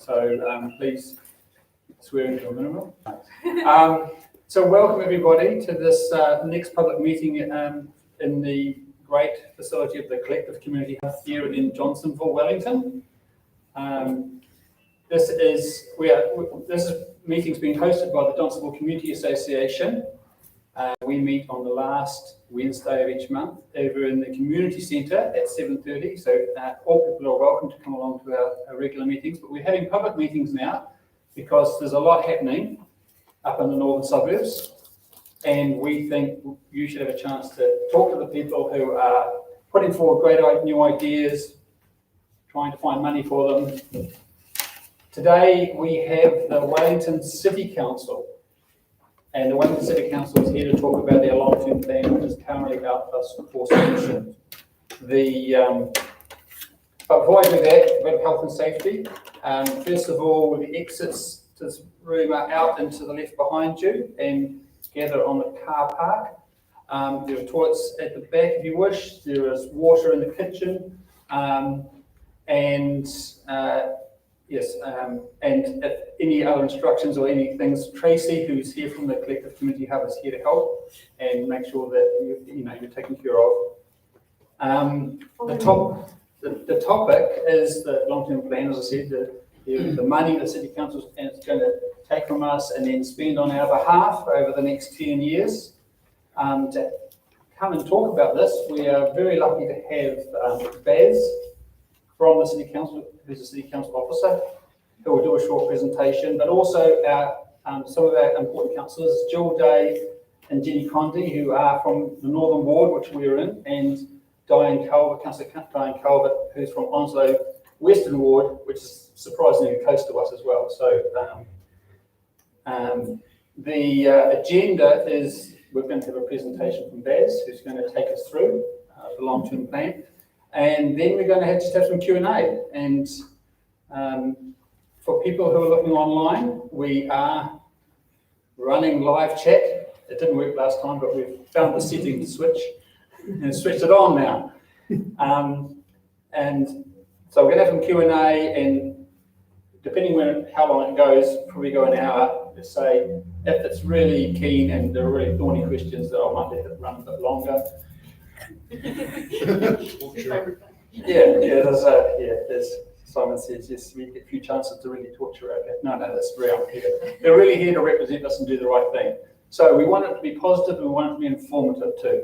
So please swear into a minimum. So welcome everybody to this next public meeting in the great facility of the Collective Community Health here in Johnsonville, Wellington. This meeting's being hosted by the Johnsonville Community Association. We meet on the last Wednesday of each month over in the community centre at 7:30. So all people are welcome to come along to our regular meetings. But we're having public meetings now because there's a lot happening up in the northern suburbs, and we think you should have a chance to talk to the people who are putting forward great new ideas, trying to find money for them. Today we have the Wellington City Council. And the Wellington City Council is here to talk about their long-term plan, which is currently out for submission. But before I do that, about health and safety. First of all, the exits to this room are out and to the left behind you, and gather on the car park. There are toilets at the back if you wish. There is water in the kitchen, Yes, and if any other instructions or any things, Tracy, who's here from the Collective Community Hub, is here to help and make sure that you're taken care of. The topic is the long-term plan, as I said, the money the City Council is going to take from us and then spend on our behalf over the next 10 years. To come and talk about this, we are very lucky to have Baz from the City Council, who's a City Council officer, who will do a short presentation, but also some of our important councillors, Jill Day and Jenny Condy, who are from the Northern Ward, which we're in, and Diane Culver, Councillor Diane Culver, who's from Onslow Western Ward, which is surprisingly close to us as well. So the agenda is we're going to have a presentation from Baz, who's going to take us through the long-term plan. And then we're going to just have some Q&A. And for people who are looking online, we are running live chat. It didn't work last time, but we've found the setting to switch and switched it on now. And so we're going to have some Q&A, and depending on how long it goes, probably go an hour. Let's say if it's really keen and there are really thorny questions, that I might let it run a bit longer. As Simon says, yes, we get a few chances to really talk about that. No, that's very unfair. They're really here to represent us and do the right thing. So we want it to be positive and we want it to be informative too.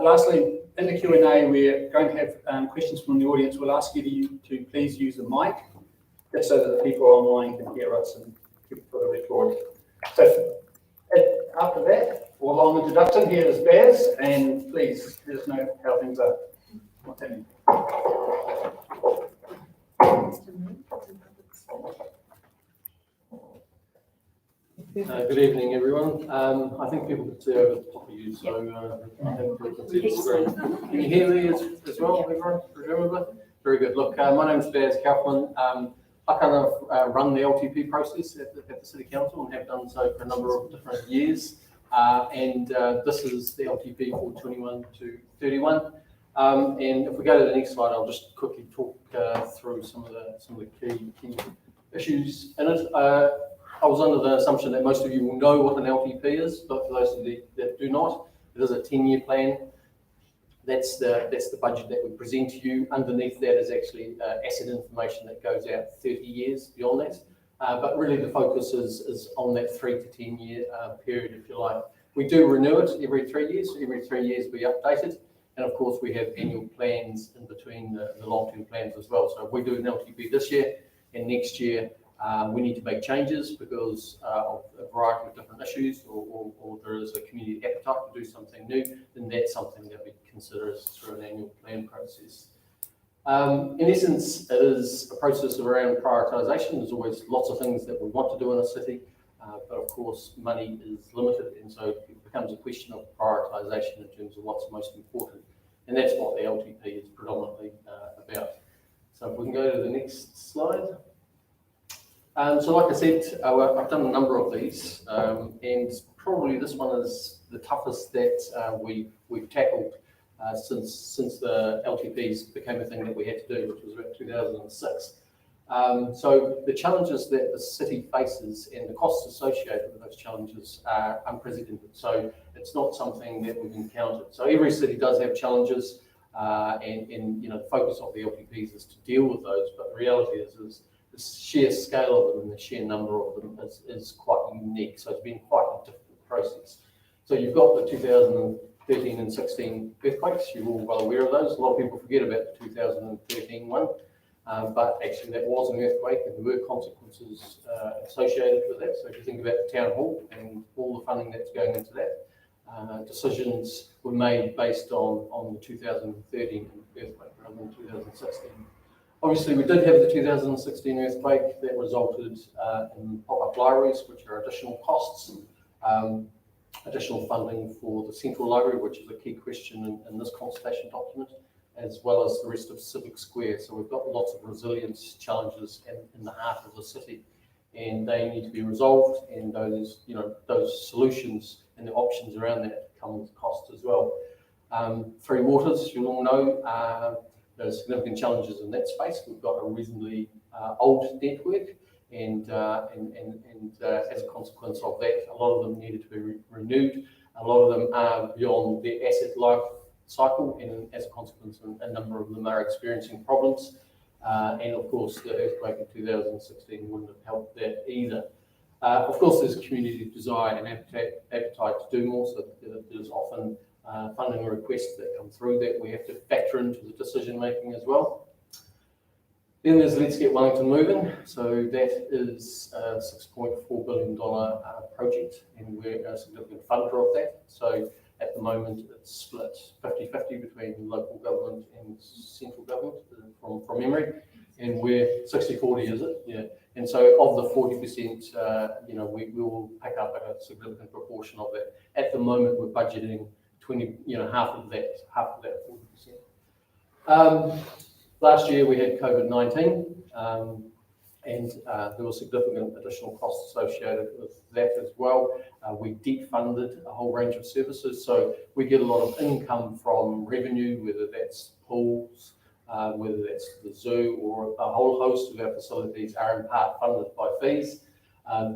Lastly, in the Q&A, we're going to have questions from the audience. We'll ask you to please use the mic, just so that the people online can hear us and keep it for the record. So after that, for a long introduction, here is Baz, and please let us know how things are. What's happening? Good evening, everyone. I think people can see over the top of you, so I think people can see the screen. Can you hear me as well, everyone, presumably? Very good. Look, my name's Baz Kaufman. I kind of run the LTP process at the City Council and have done so for a number of different years. This is the LTP for 21 to 31. And if we go to the next slide, I'll just quickly talk through some of the key issues in it. I was under the assumption that most of you will know what an LTP is, but for those of you that do not, it is a 10-year plan. That's the budget that we present to you. Underneath that is actually asset information that goes out 30 years beyond that. But really the focus is on that 3 to 10 year period, if you like. We do renew it every 3 years. Every 3 years we update it. And of course we have annual plans in between the long-term plans as well. So if we do an LTP this year and next year, we need to make changes because of a variety of different issues, or there is a community appetite to do something new, then that's something that we consider through an annual plan process. In essence, it is a process around prioritisation. There's always lots of things that we want to do in a city, but of course money is limited, and so it becomes a question of prioritisation in terms of what's most important, and that's what the LTP is predominantly about. So if we can go to the next slide. So like I said, I've done a number of these, and probably this one is the toughest that we've tackled since the LTPs became a thing that we had to do, which was about 2006. So the challenges that the city faces and the costs associated with those challenges are unprecedented. So it's not something that we've encountered. So every city does have challenges, and the focus of the LPPs is to deal with those. But the reality is the sheer scale of them and the sheer number of them is quite unique. So it's been quite a difficult process. So you've got the 2013 and 16 earthquakes. You're all well aware of those. A lot of people forget about the 2013 one. But actually that was an earthquake and there were consequences associated with that. So if you think about the town hall and all the funding that's going into that, decisions were made based on the 2013 earthquake rather than 2016. Obviously we did have the 2016 earthquake that resulted in pop-up libraries, which are additional costs, additional funding for the central library, which is a key question in this consultation document, as well as the rest of Civic Square. So we've got lots of resilience challenges in the heart of the city, and they need to be resolved. And those solutions and the options around that come with cost as well. Three Waters, you'll all know, there's significant challenges in that space. We've got a reasonably old network, and as a consequence of that, a lot of them needed to be renewed. A lot of them are beyond their asset life cycle, and as a consequence, a number of them are experiencing problems. And of course, the earthquake in 2016 wouldn't have helped that either. Of course, there's community desire and appetite to do more, so there's often funding requests that come through that we have to factor into the decision making as well. Then there's Let's Get Wellington Moving. So that is a $6.4 billion project, and we're a significant funder of that. So at the moment, it's split 50-50 between local government and central government from memory, and we're 60-40, is it? Yeah. And so of the 40%, we will pick up a significant proportion of that. At the moment, we're budgeting 20, half of that 40%. Last year we had COVID-19, and there was significant additional costs associated with that as well. We debt funded a whole range of services, so we get a lot of income from revenue, whether that's pools, whether that's the zoo, or a whole host of our facilities are in part funded by fees.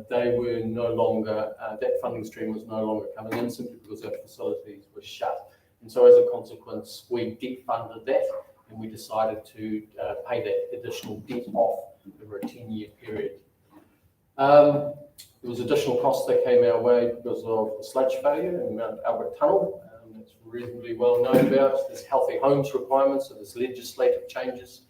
They were no longer, that funding stream was no longer coming in simply because our facilities were shut. And so as a consequence, we debt funded that, and we decided to pay that additional debt off over a 10-year period. There was additional costs that came our way because of the sludge failure in Mount Albert Tunnel. That's reasonably well known about. There's healthy homes requirements, so there's legislative changes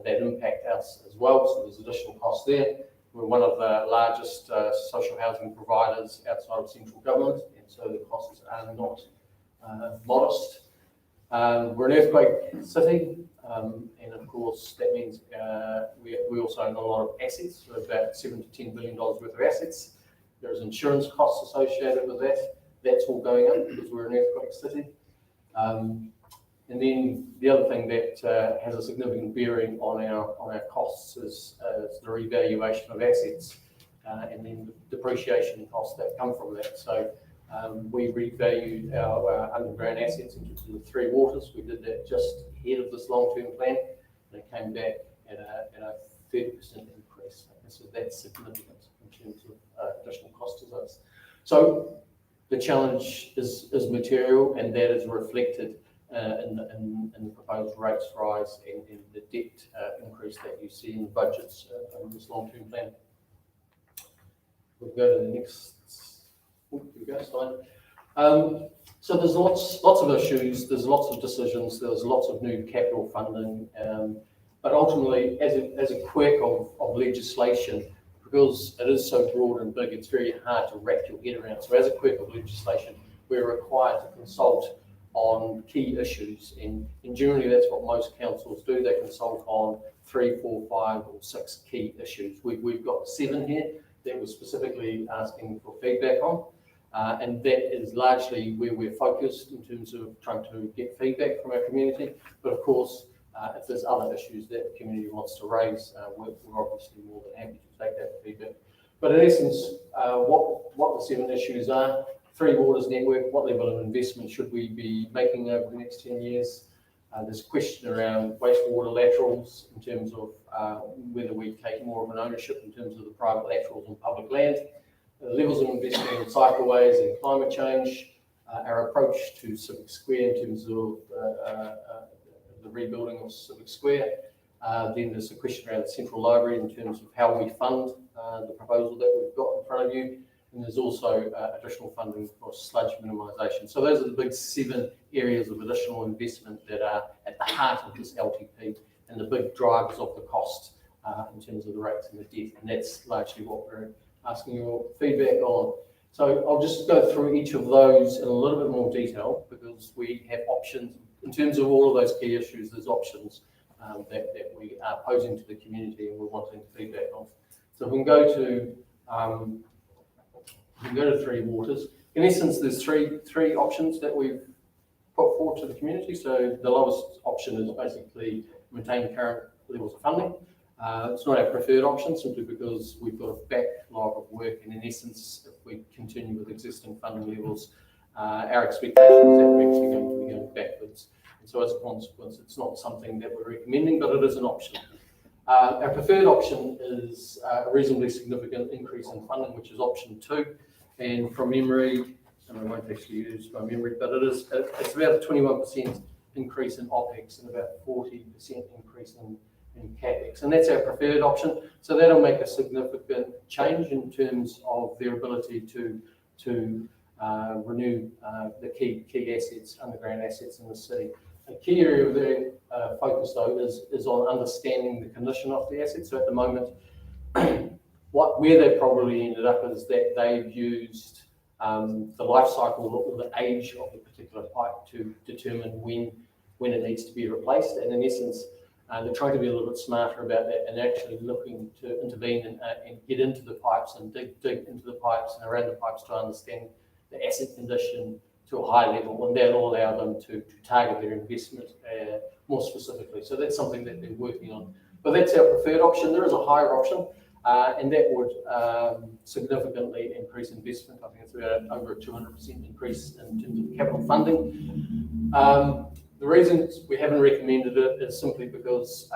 that impact us as well. So there's additional costs there. We're one of the largest social housing providers outside of central government, and so the costs are not modest. We're an earthquake city, and of course that means we also own a lot of assets, so about $7 to $10 billion worth of assets. There's insurance costs associated with that. That's all going up because we're an earthquake city. And then the other thing that has a significant bearing on our costs is the revaluation of assets, and then the depreciation costs that come from that. So we revalued our underground assets into the Three Waters. We did that just ahead of this long-term plan, and it came back at a 30% increase. So that's significant in terms of additional cost to us. So the challenge is material, and that is reflected in the proposed rates rise and the debt increase that you see in the budgets over this long-term plan. We'll go to the next. Here we go, slide. So there's lots of issues, there's lots of decisions, there's lots of new capital funding, but ultimately, as a quirk of legislation, because it is so broad and big, it's very hard to wrap your head around. So as a quirk of legislation, we're required to consult on key issues, and generally that's what most councils do. They consult on 3, 4, 5 or 6 key issues. We've got 7 here that we're specifically asking for feedback on, and that is largely where we're focused in terms of trying to get feedback from our community. But of course, if there's other issues that the community wants to raise, we're obviously more than happy to take that feedback. But in essence, what the 7 issues are: Three Waters network, what level of investment should we be making over the next 10 years? There's a question around wastewater laterals in terms of whether we take more of an ownership in terms of the private laterals on public land, levels of investment in cycleways and climate change, our approach to Civic Square in terms of the rebuilding of Civic Square. Then there's a question around the Central Library in terms of how we fund the proposal that we've got in front of you. And there's also additional funding for sludge minimisation. So those are the big 7 areas of additional investment that are at the heart of this LTP and the big drivers of the cost in terms of the rates and the debt. And that's largely what we're asking your feedback on. So I'll just go through each of those in a little bit more detail because we have options. In terms of all of those key issues, there's options that we are posing to the community and we're wanting feedback on. So we can go to Three Waters. In essence, there's three options that we've put forward to the community. So the lowest option is basically maintain current levels of funding. It's not our preferred option simply because we've got a backlog of work, and in essence, if we continue with existing funding levels, our expectation is that we're actually going to be going backwards. And so as a consequence, it's not something that we're recommending, but it is an option. Our preferred option is a reasonably significant increase in funding, which is option 2. And from memory, and I won't actually use my memory, but it's about a 21% increase in OPEX and about 40% increase in CAPEX. And that's our preferred option. So that'll make a significant change in terms of their ability to renew the key assets, underground assets in the city. A key area of their focus, though, is on understanding the condition of the assets. So at the moment, where they probably ended up is that they've used the life cycle or the age of the particular pipe to determine when it needs to be replaced. And in essence, they're trying to be a little bit smarter about that and actually looking to intervene and get into the pipes and dig into the pipes and around the pipes to understand the asset condition to a high level, and that'll allow them to target their investment more specifically. So that's something that they're working on. But that's our preferred option. There is a higher option, and that would significantly increase investment. I think it's about over a 200% increase in terms of capital funding. The reason we haven't recommended it is simply because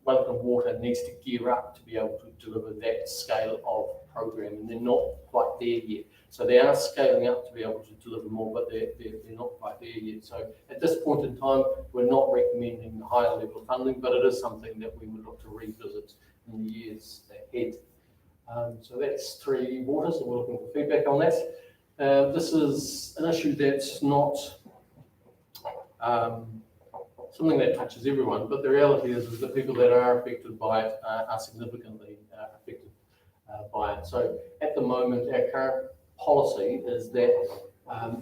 Wellington Water needs to gear up to be able to deliver that scale of program, and they're not quite there yet. So they are scaling up to be able to deliver more, but they're not quite there yet. So at this point in time, we're not recommending the higher level of funding, but it is something that we would look to revisit in the years ahead. So that's Three Waters, and we're looking for feedback on that. This is an issue that's not something that touches everyone, but the reality is the people that are affected by it are significantly affected by it. So at the moment, our current policy is that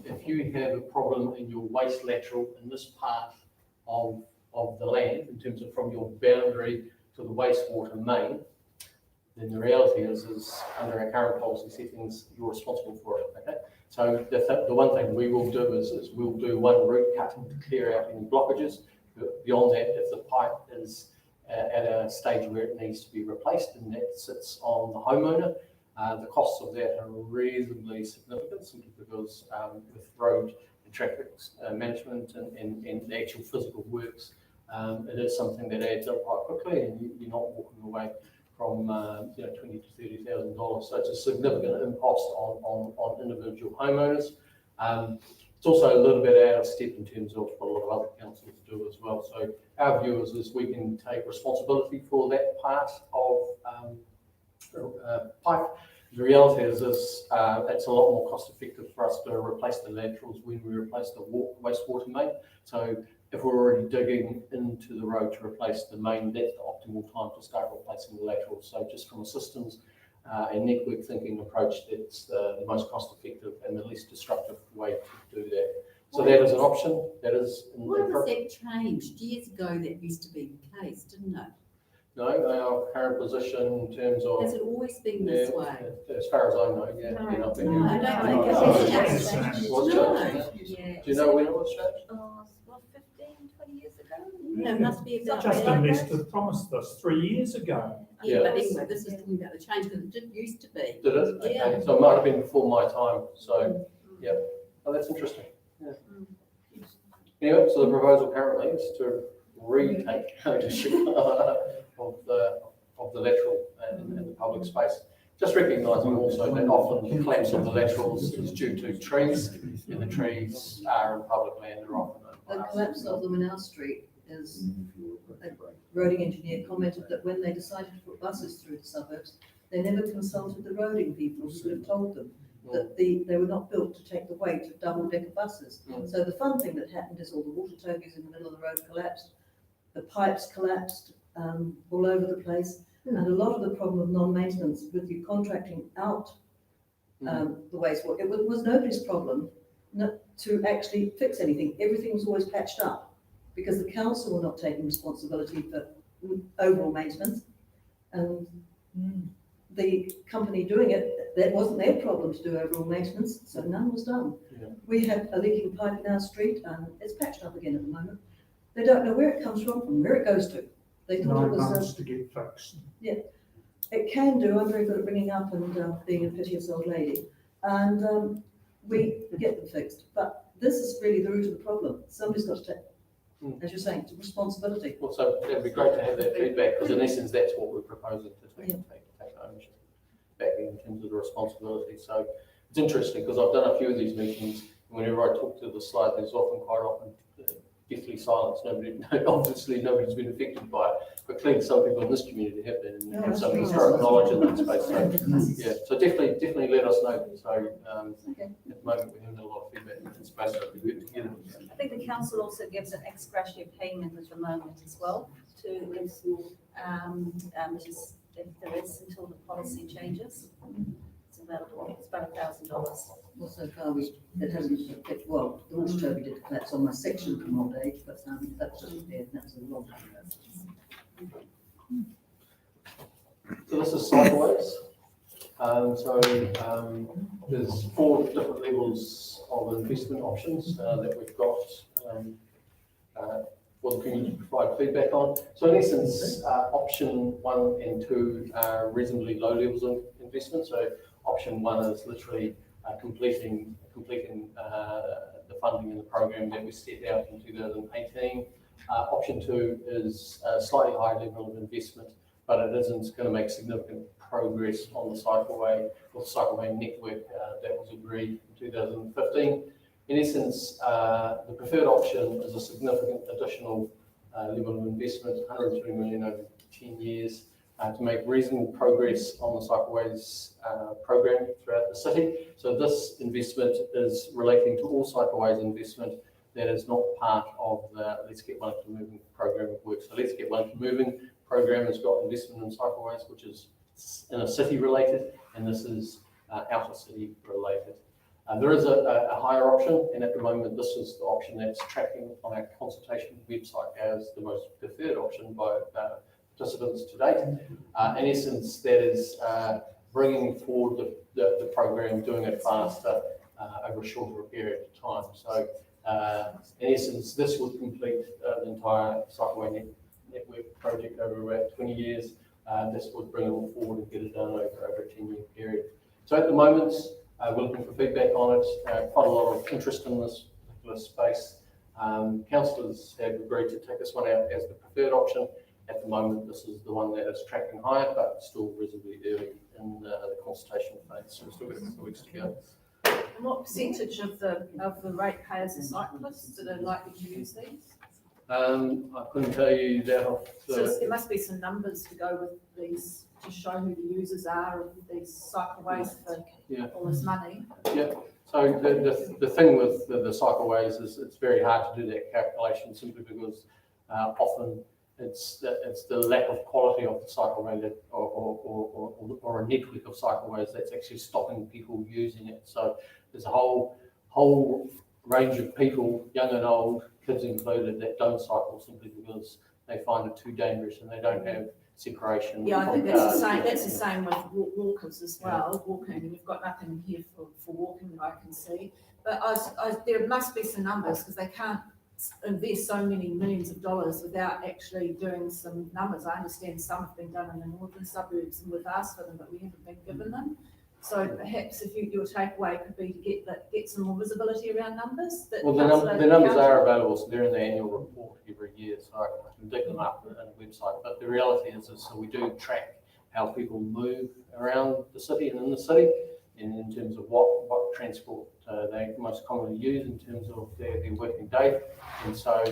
if you have a problem in your waste lateral in this part of the land, in terms of from your boundary to the wastewater main, then the reality is under our current policy settings, you're responsible for it. Okay. So the one thing we will do is we'll do one root cut to clear out any blockages. Beyond that, if the pipe is at a stage where it needs to be replaced and that sits on the homeowner, the costs of that are reasonably significant simply because with road and traffic management and the actual physical works, it is something that adds up quite quickly, and you're not walking away from $20,000 to $30,000. So it's a significant impost on individual homeowners. It's also a little bit out of step in terms of what a lot of other councils do as well. So our view is we can take responsibility for that part of pipe. The reality is it's a lot more cost effective for us to replace the laterals when we replace the wastewater main. So if we're already digging into the road to replace the main, that's the optimal time to start replacing the laterals. So just from a systems and network thinking approach, that's the most cost effective and the least disruptive way to do that. So that is an option. That is. Why has that changed? Years ago that used to be the case, didn't it? No, our current position in terms of... Has it always been this way? As far as I know, yeah. No, I don't think it's changed. Do you know when it was changed? Oh, what, 15, 20 years ago? No, it must be about... Justin Lester promised us 3 years ago. Yeah, but anyway, this is talking about the change because it didn't used to be. Did it? Okay. Yeah. So it might have been before my time. So, yeah. Oh, that's interesting. Yeah. Anyway, so the proposal currently is to retake ownership of the lateral and the public space. Just recognising also that often the collapse of the laterals is due to trees, and the trees are in public land, they're often The collapse of them in our street is, a roading engineer commented that when they decided to put buses through the suburbs, they never consulted the roading people who would have told them that they were not built to take the weight of double-decker buses. So the fun thing that happened is all the water togies in the middle of the road collapsed, the pipes collapsed all over the place, and a lot of the problem of non-maintenance with you contracting out the waste, it was nobody's problem to actually fix anything. Everything was always patched up because the council were not taking responsibility for overall maintenance, and the company doing it, that wasn't their problem to do overall maintenance, so none was done. Yeah. We have a leaking pipe in our street, and it's patched up again at the moment. They don't know where it comes from where it goes to. They thought 9 it was. months to get fixed. It can do. I'm very good at ringing up and being a piteous old lady, and we get them fixed. But this is really the root of the problem. Somebody's got to take, as you're saying, it's a responsibility. Well, so it'd be great to have that feedback, because in essence, that's what we're proposing to take ownership back in terms of the responsibility. So it's interesting, because I've done a few of these meetings, and whenever I talk to the slide, there's quite often deathly silence. Obviously nobody's been affected by it, but clearly some people in this community have been, and have some historic knowledge in that space. So yeah, so definitely let us know. So Okay. at the moment we have a lot of feedback in that space, so it'd be good to get it. I think the council also gives an ex gratia payment at the moment as well to if there is until the policy changes. It's available. It's about $1,000. Well, so far it hasn't affected, well, the water toby did collapse on my section from old age, but that was just there, and that's a long time ago. So this is cycleways. There's 4 different levels of investment options that we've got for the community to provide feedback on. So in essence, option 1 and 2 are reasonably low levels of investment. So option 1 is literally completing the funding in the program that we set out in 2018. Option 2 is a slightly higher level of investment, but it isn't going to make significant progress on the cycleway or cycleway network that was agreed in 2015. In essence, the preferred option is a significant additional level of investment, 120 million over 10 years, to make reasonable progress on the cycleways program throughout the city. So this investment is relating to all cycleways investment that is not part of the Let's Get Wellington Moving program of work. So Let's Get Wellington Moving program has got investment in cycleways, which is inner city related, and this is outer city related. There is a higher option, and at the moment this is the option that's tracking on our consultation website as the most preferred option by participants to date. In essence, that is bringing forward the program, doing it faster over a shorter period of time. So in essence, this would complete the entire cycleway network project over about 20 years. This would bring it all forward and get it done over a 10-year period. So at the moment, we're looking for feedback on it. Quite a lot of interest in this particular space. Councillors have agreed to take this one out as the preferred option. At the moment, this is the one that is tracking higher, but still reasonably early in the consultation phase. So we've still got a couple of weeks to go. And what percentage of the ratepayers are cyclists that are likely to use these? I couldn't tell you that off So there must be some numbers to go with these to show who the users are of these cycleways for all this money. Yeah. So the thing with the cycleways is it's very hard to do that calculation simply because often it's the lack of quality of the cycleway that, or a network of cycleways that's actually stopping people using it. So there's a whole range of people, young and old, kids included, that don't cycle simply because they find it too dangerous and they don't have separation. Yeah, I think that's the same. That's the same with walkers as well. Walking, we've got nothing here for walking that I can see. But there must be some numbers because they can't invest so many millions of dollars without actually doing some numbers. I understand some have been done in the northern suburbs and we've asked for them, but we haven't been given them. So perhaps if your takeaway could be to get some more visibility around numbers. That Well, councillor the numbers council- are available, so they're in the annual report every year, so I can dig them up on the website. But the reality is so we do track how people move around the city and in the city, and in terms of what transport they most commonly use in terms of their working day. And so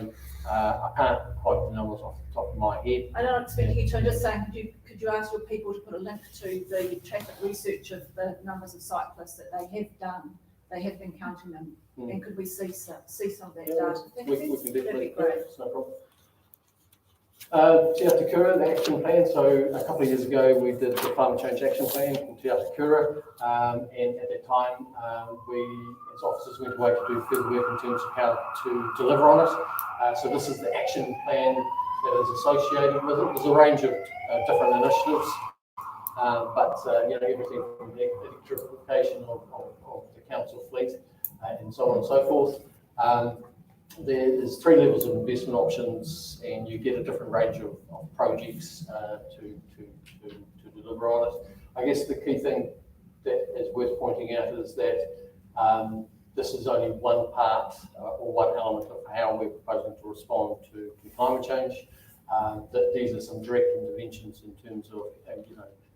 I can't quote the numbers off the top of my head. I don't expect you to, I'm just saying, could you ask your people to put a link to the traffic research of the numbers of cyclists that they have done, they have been counting them, and could we see some of that data? We can That'd definitely, be great. it's no problem. Te Atakura, the action plan. So a couple of years ago, we did the climate change action plan in Te Atakura, and at that time, we as officers went away to do further work in terms of how to deliver on it. So this is the action plan that is associated with it. There's a range of different initiatives, but everything from the electrification of the council fleet and so on and so forth. There's 3 levels of investment options, and you get a different range of projects to deliver on it. I guess the key thing that is worth pointing out is that this is only one part or one element of how we're proposing to respond to climate change. That these are some direct interventions in terms of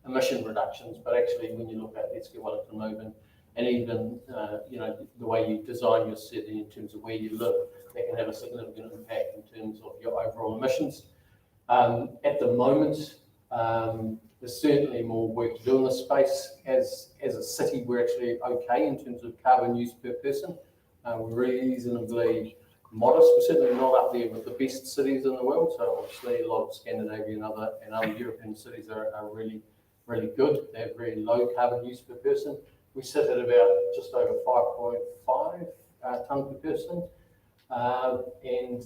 emission reductions, but actually when you look at Let's Get Wellington Moving, and even the way you design your city in terms of where you live, that can have a significant impact in terms of your overall emissions. At the moment, there's certainly more work to do in this space. As a city, we're actually okay in terms of carbon use per person. We're reasonably modest. We're certainly not up there with the best cities in the world. So obviously a lot of Scandinavian and other European cities are really, really good. They have very low carbon use per person. We sit at about just over 5.5 tonne per person. And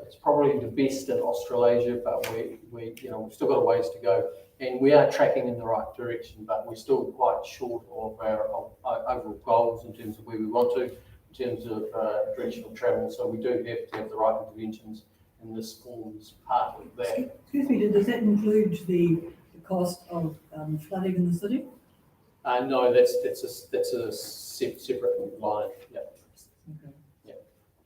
it's probably the best in Australasia, but we've still got a ways to go. And we are tracking in the right direction, but we're still quite short of our overall goals in terms of where we want to, in terms of direction of travel. So we do have to have the right interventions, and this forms part of that. Excuse me, does that include the cost of flooding in the city? No, that's a separate line. Yeah. Okay. Yeah.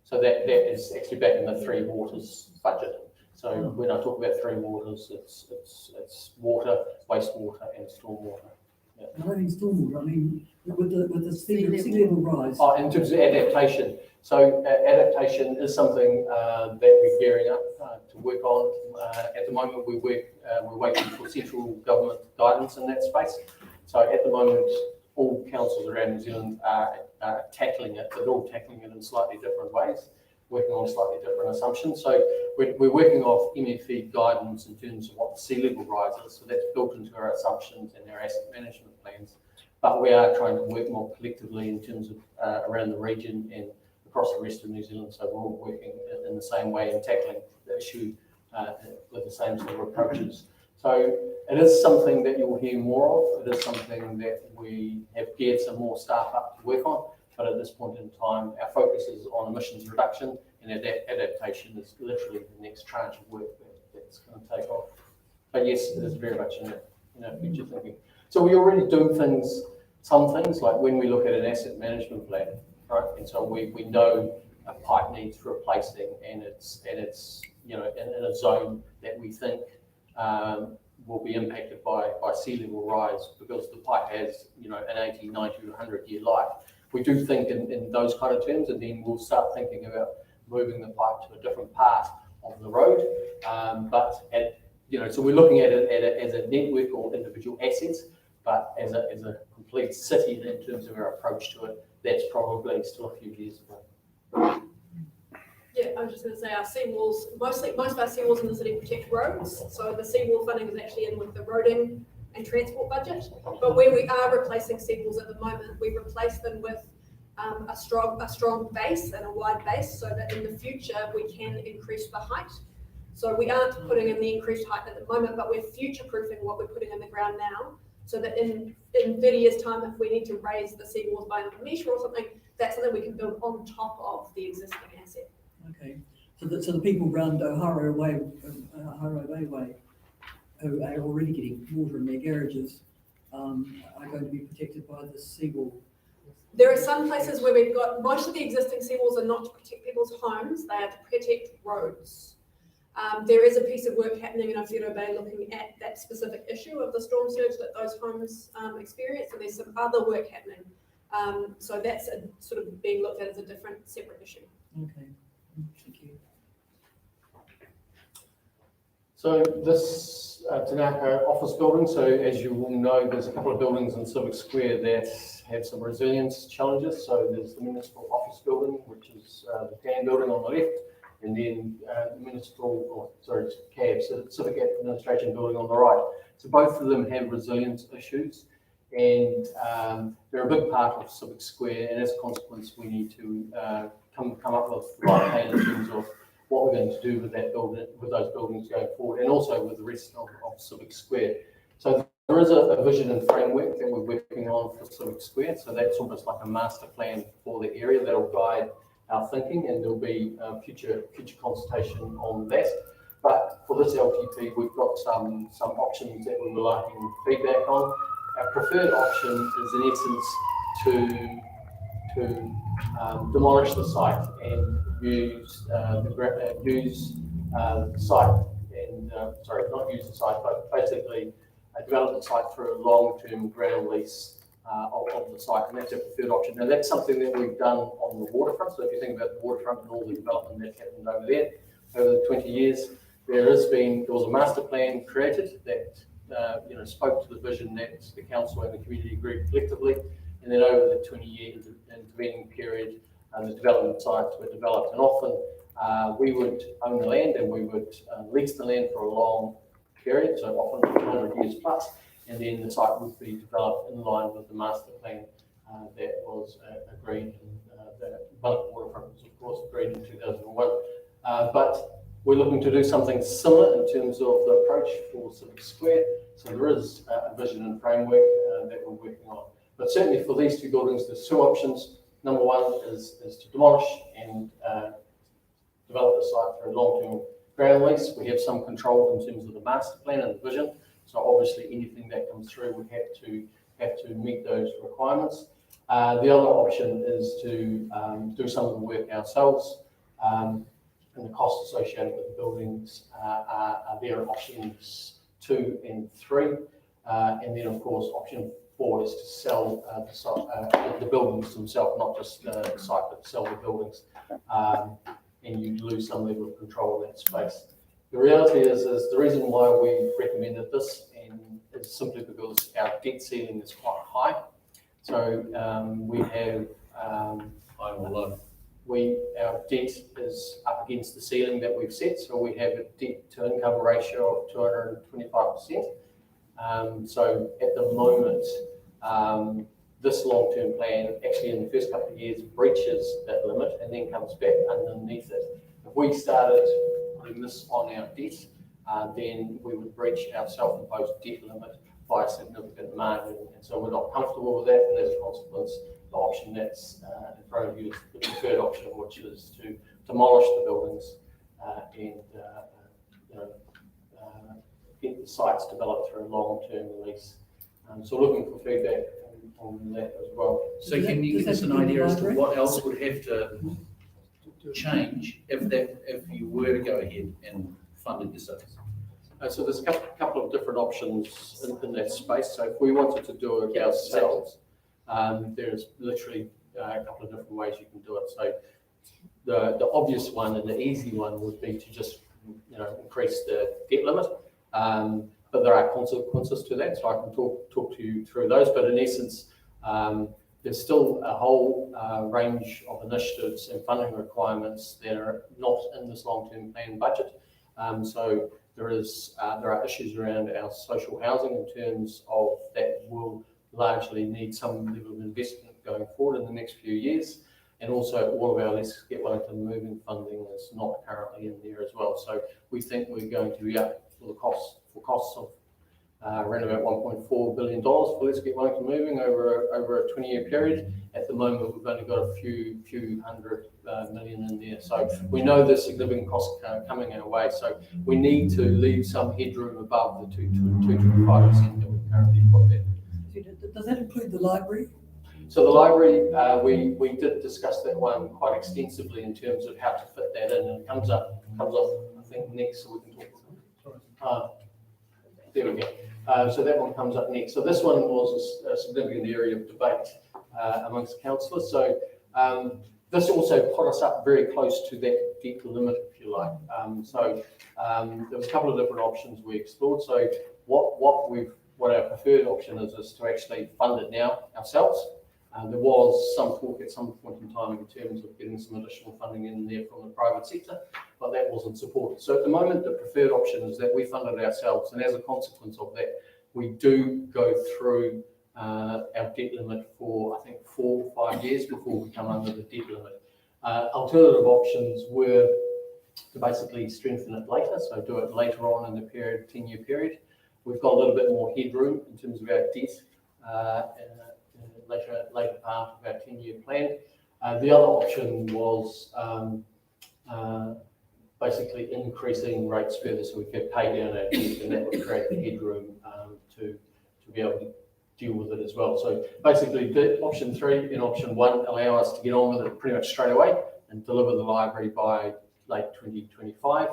So that is actually back in the 3 waters budget. So when I talk about 3 waters, it's water, wastewater, and stormwater. Yeah. I don't mean stormwater. I mean with the sea level rise. Oh, in terms of adaptation. So adaptation is something that we're gearing up to work on. At the moment, we're waiting for central government guidance in that space. So at the moment, all councils around New Zealand are tackling it, but they're all tackling it in slightly different ways, working on slightly different assumptions. So we're working off MFE guidance in terms of what the sea level rise is. So that's built into our assumptions and our asset management plans. But we are trying to work more collectively in terms of around the region and across the rest of New Zealand. So we're all working in the same way and tackling the issue with the same sort of approaches. So it is something that you will hear more of. It is something that we have geared some more staff up to work on. But at this point in time, our focus is on emissions reduction, and adaptation is literally the next tranche of work that's going to take off. But yes, it is very much in our future thinking. So we already do some things like when we look at an asset management plan, right? And so we know a pipe needs replacing, and it's in a zone that we think will be impacted by sea level rise, because the pipe has an 80, 90, 100-year life. We do think in those kind of terms, and then we'll start thinking about moving the pipe to a different part of the road. So we're looking at it as a network or individual assets, but as a complete city in terms of our approach to it, that's probably still a few years away. Yeah, I was just going to say our seawalls, most of our seawalls in the city protect roads. So the seawall funding is actually in with the roading and transport budget. But where we are replacing seawalls at the moment, we replace them with a strong base and a wide base, so that in the future we can increase the height. So we aren't putting in the increased height at the moment, but we're future-proofing what we're putting in the ground now, so that in 30 years' time, if we need to raise the seawalls by another metre or something, that's something we can build on top of the existing asset. Okay, so the people around Ohara Way, who are already getting water in their garages, are going to be protected by the seawall. There are some places where we've got, most of the existing seawalls are not to protect people's homes, they are to protect roads. There is a piece of work happening in Aotearoa Bay looking at that specific issue of the storm surge that those homes experience, and there's some other work happening. So that's sort of being looked at as a different, separate issue. Okay, thank you. So this Tanaka office building, so as you will know, there's a couple of buildings in Civic Square that have some resilience challenges. So there's the municipal office building, which is the TAN building on the left, and then the Civic Administration building on the right. So both of them have resilience issues, and they're a big part of Civic Square, and as a consequence, we need to come up with the right plan in terms of what we're going to do with that building, with those buildings going forward, and also with the rest of Civic Square. So there is a vision and framework that we're working on for Civic Square. So that's almost like a master plan for the area that will guide our thinking, and there'll be future consultation on that. But for this LTP, we've got some options that we were liking feedback on. Our preferred option is in essence to demolish the site and use the site and not use the site, but basically develop the site through a long-term ground lease of the site, and that's our preferred option. Now that's something that we've done on the waterfront. So if you think about the waterfront and all the development that's happened over there over the 20 years, there was a master plan created that spoke to the vision that the council and the community agreed collectively. And then over the 20-year intervening period, the development sites were developed. And often we would own the land and we would lease the land for a long period, so often 100 years plus, and then the site would be developed in line with the master plan that was agreed. The Wellington waterfront was, of course, agreed in 2001. But we're looking to do something similar in terms of the approach for Civic Square. So there is a vision and framework that we're working on. But certainly for these two buildings, there's two options. Number one is to demolish and develop the site through a long-term ground lease. We have some control in terms of the master plan and the vision. So obviously anything that comes through, we have to meet those requirements. The other option is to do some of the work ourselves, and the costs associated with the buildings are there in options 2 and 3. And then of course option 4 is to sell the buildings themselves, not just the site, but sell the buildings. And you lose some level of control of that space. The reality is the reason why we recommended this and is simply because our debt ceiling is quite high. So we have our debt is up against the ceiling that we've set. So we have a debt to income ratio of 225%. So at the moment, this long-term plan actually in the first couple of years breaches that limit and then comes back underneath it. If we started putting this on our debt, then we would breach our self-imposed debt limit by a significant margin. And so we're not comfortable with that, and as a consequence, the option that's in front of you is the preferred option, which is to demolish the buildings and get the sites developed through a long-term lease. So looking for feedback on that as well. So can you give us an idea as to what else would have to change if you were to go ahead and fund it yourselves? So there's a couple of different options in that space. So if we wanted to do it ourselves, there's literally a couple of different ways you can do it. So the obvious one and the easy one would be to just increase the debt limit. But there are consequences to that, so I can talk to you through those. But in essence, there's still a whole range of initiatives and funding requirements that are not in this long-term plan budget. So there are issues around our social housing in terms of that will largely need some level of investment going forward in the next few years. And also all of our Let's Get Wellington Moving funding is not currently in there as well. So we think we're going to be up for costs of around about $1.4 billion for Let's Get Wellington Moving over a 20-year period. At the moment, we've only got a few hundred million in there. So we know there's significant costs coming our way. So we need to leave some headroom above the 2.5% that we've currently put there. does that include the library? So the library, we did discuss that one quite extensively in terms of how to fit that in, and it comes up, I think, next, so we can talk about it. There we go. So that one comes up next. So this one was a significant area of debate amongst councillors. So this also put us up very close to that debt limit, if you like. There was a couple of different options we explored. So what our preferred option is to actually fund it now ourselves. There was some talk at some point in time in terms of getting some additional funding in there from the private sector, but that wasn't supported. So at the moment, the preferred option is that we fund it ourselves, and as a consequence of that, we do go through our debt limit for, I think, 4 or 5 years before we come under the debt limit. Alternative options were to basically strengthen it later, so do it later on in the period, 10-year period. We've got a little bit more headroom in terms of our debt later part of our 10-year plan. The other option was basically increasing rates further so we could pay down our debt, and that would create the headroom to be able to deal with it as well. So basically, option 3 and option 1 allow us to get on with it pretty much straight away and deliver the library by late 2025,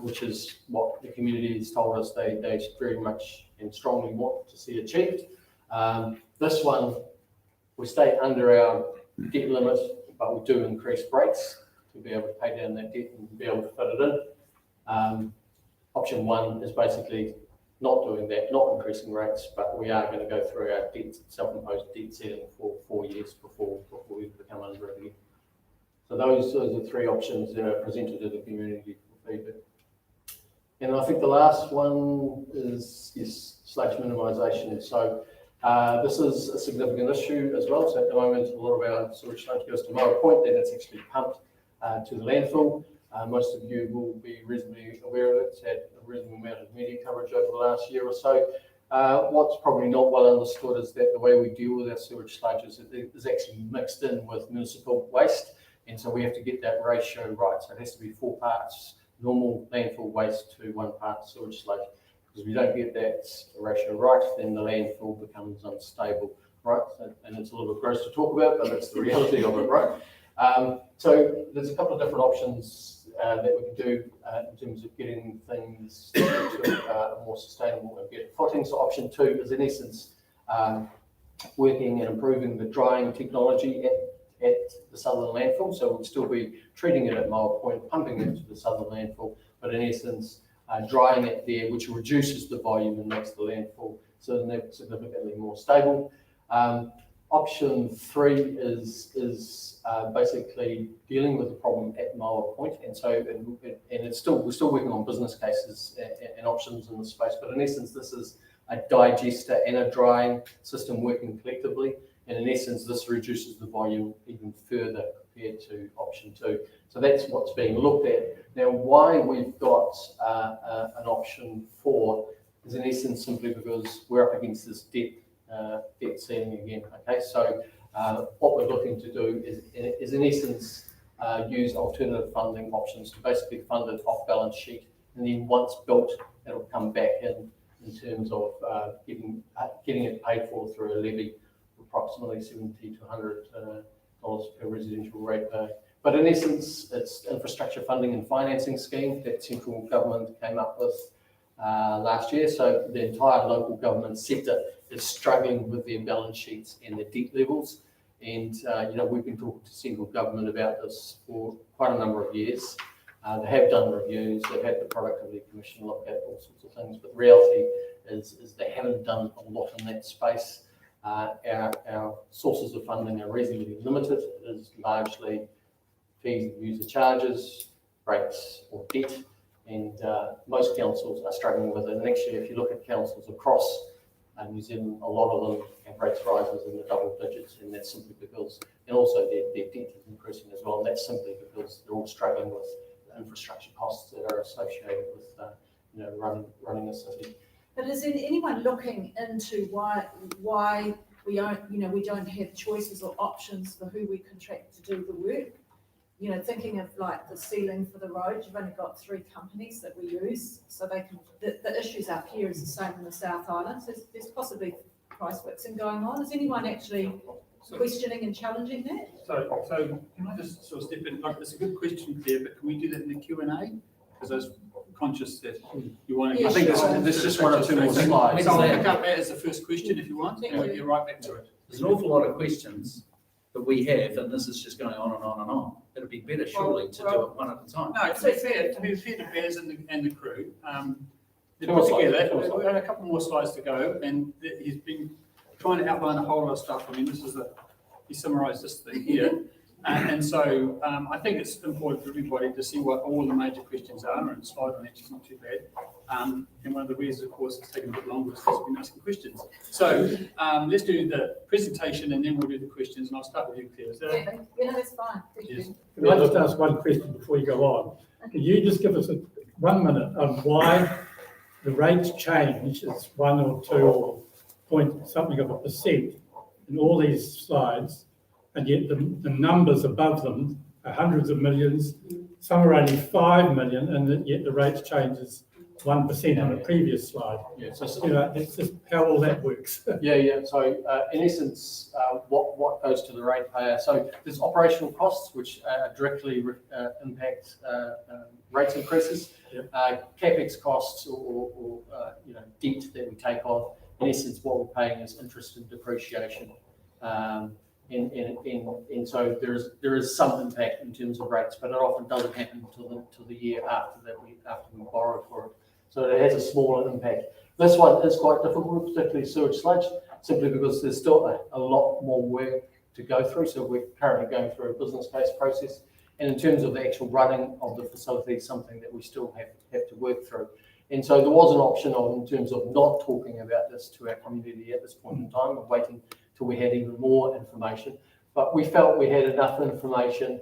which is what the community has told us they very much and strongly want to see achieved. This one, we stay under our debt limit, but we do increase rates to be able to pay down that debt and be able to fit it in. Option 1 is basically not doing that, not increasing rates, but we are going to go through our debt, self-imposed debt ceiling for 4 years before we become under it again. So those are the 3 options that are presented to the community for feedback. And I think the last one is sludge minimisation. So this is a significant issue as well. So at the moment, a lot of our sewage sludge goes to Mara Point, then it's actually pumped to the landfill. Most of you will be reasonably aware of it. It's had a reasonable amount of media coverage over the last year or so. What's probably not well understood is that the way we deal with our sewage sludge is actually mixed in with municipal waste. And so we have to get that ratio right. So it has to be 4 parts normal landfill waste to 1 part sewage sludge. Because if you don't get that ratio right, then the landfill becomes unstable, right? And it's a little bit gross to talk about, but that's the reality of it, right? So there's a couple of different options that we can do in terms of getting things to a more sustainable and better footing. So option 2 is in essence working and improving the drying technology at the southern landfill. So we'll still be treating it at Mile Point, pumping it to the southern landfill, but in essence drying it there, which reduces the volume and makes the landfill significantly more stable. Option 3 is basically dealing with the problem at Mile Point, and so we're still working on business cases and options in this space. But in essence, this is a digester and a drying system working collectively, and in essence, this reduces the volume even further compared to option 2. So that's what's being looked at now. Why we've got an option 4 is in essence simply because we're up against this debt ceiling again. Okay, so what we're looking to do is in essence use alternative funding options to basically fund it off balance sheet, and then once built, it'll come back in terms of getting it paid for through a levy, approximately $70 to $100 per residential rate day. But in essence, it's infrastructure funding and financing scheme that central government came up with last year. So the entire local government sector is struggling with their balance sheets and their debt levels. And, we've been talking to central government about this for quite a number of years. They have done reviews, they've had the Productivity Commission look at all sorts of things, but the reality is they haven't done a lot in that space. Our sources of funding are reasonably limited. It is largely fees and user charges, rates or debt, and most councils are struggling with it. And actually, if you look at councils across New Zealand, a lot of them have rates rises in the double digits, and that's simply because, and also their debt is increasing as well, and that's simply because they're all struggling with the infrastructure costs that are associated with running a city. But is anyone looking into why we don't have choices or options for who we contract to do the work? Thinking of like the ceiling for the road, you've only got 3 companies that we use, so they can. The issues up here is the same in the South Island. So there's possibly price fixing going on. Is anyone actually questioning and challenging that? So can I just sort of step in? Like, it's a good question, Claire, but can we do that in the Q&A? Because I was conscious that you want to. Yeah, I think sure. there's just one or two more slides. So I'll pick up that as the first question if you want, Thank and we'll you. get right back to it. There's an awful lot of questions that we have, and this is just going on and on and on. It'd be better surely to do it one at a time. No, to be fair to Baz and the crew, they're Two more put slides, together. two more We've got a couple more slides to go, and he's been trying to outline a whole lot of stuff. I mean, he summarised this thing here. And so I think it's important for everybody to see what all the major questions are, and the slide on actually is not too bad. And one of the reasons, of course, it's taken a bit longer is because we've been asking questions. So let's do the presentation and then we'll do the questions, and I'll start with you, Claire. Is that okay? Yeah, no, that's fine. Thank Yes. you. Can I just ask one question before you go on? Can you just give us 1 minute on why the rates change is 1 or 2 or point something of a percent in all these slides, and yet the numbers above them are hundreds of millions, some are only 5 million, and yet the rates changes 1% on a previous slide. Yeah, so You know, it's just how all that works. Yeah. So in essence, what goes to the ratepayer? So there's operational costs which directly impact rates increases. Yep. CapEx costs or debt that we take on. In essence, what we're paying is interest and depreciation. And so there is some impact in terms of rates, but it often doesn't happen until the year after we borrow for it. So it has a smaller impact. This one is quite difficult, particularly sewage sludge, simply because there's still a lot more work to go through. So we're currently going through a business case process. And in terms of the actual running of the facility, something that we still have to work through. And so there was an option in terms of not talking about this to our community at this point in time, and waiting till we had even more information. But we felt we had enough information,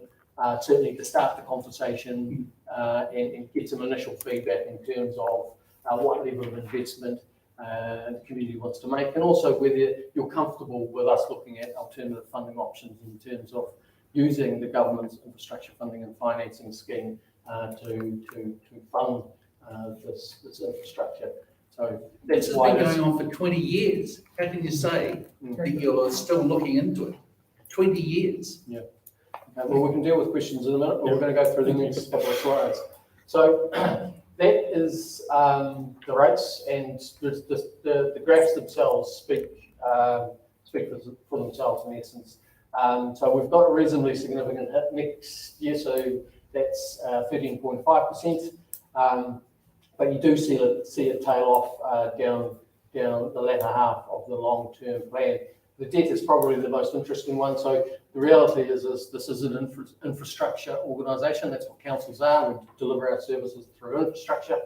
certainly to start the conversation and get some initial feedback in terms of what level of investment the community wants to make, and also whether you're comfortable with us looking at alternative funding options in terms of using the government's infrastructure funding and financing scheme to fund this infrastructure. So This that's has why been this, going on for 20 years. How can you say that you're still looking into it? 20 years. well, we can deal with questions in a minute, but we're going to go through the next couple of slides. So that is the rates, and the graphs themselves speak for themselves in essence. So we've got a reasonably significant hit next year, so that's 13.5%. But you do see it tail off down the latter half of the long-term plan. The debt is probably the most interesting one. So the reality is this is an infrastructure organisation. That's what councils are. We deliver our services through infrastructure.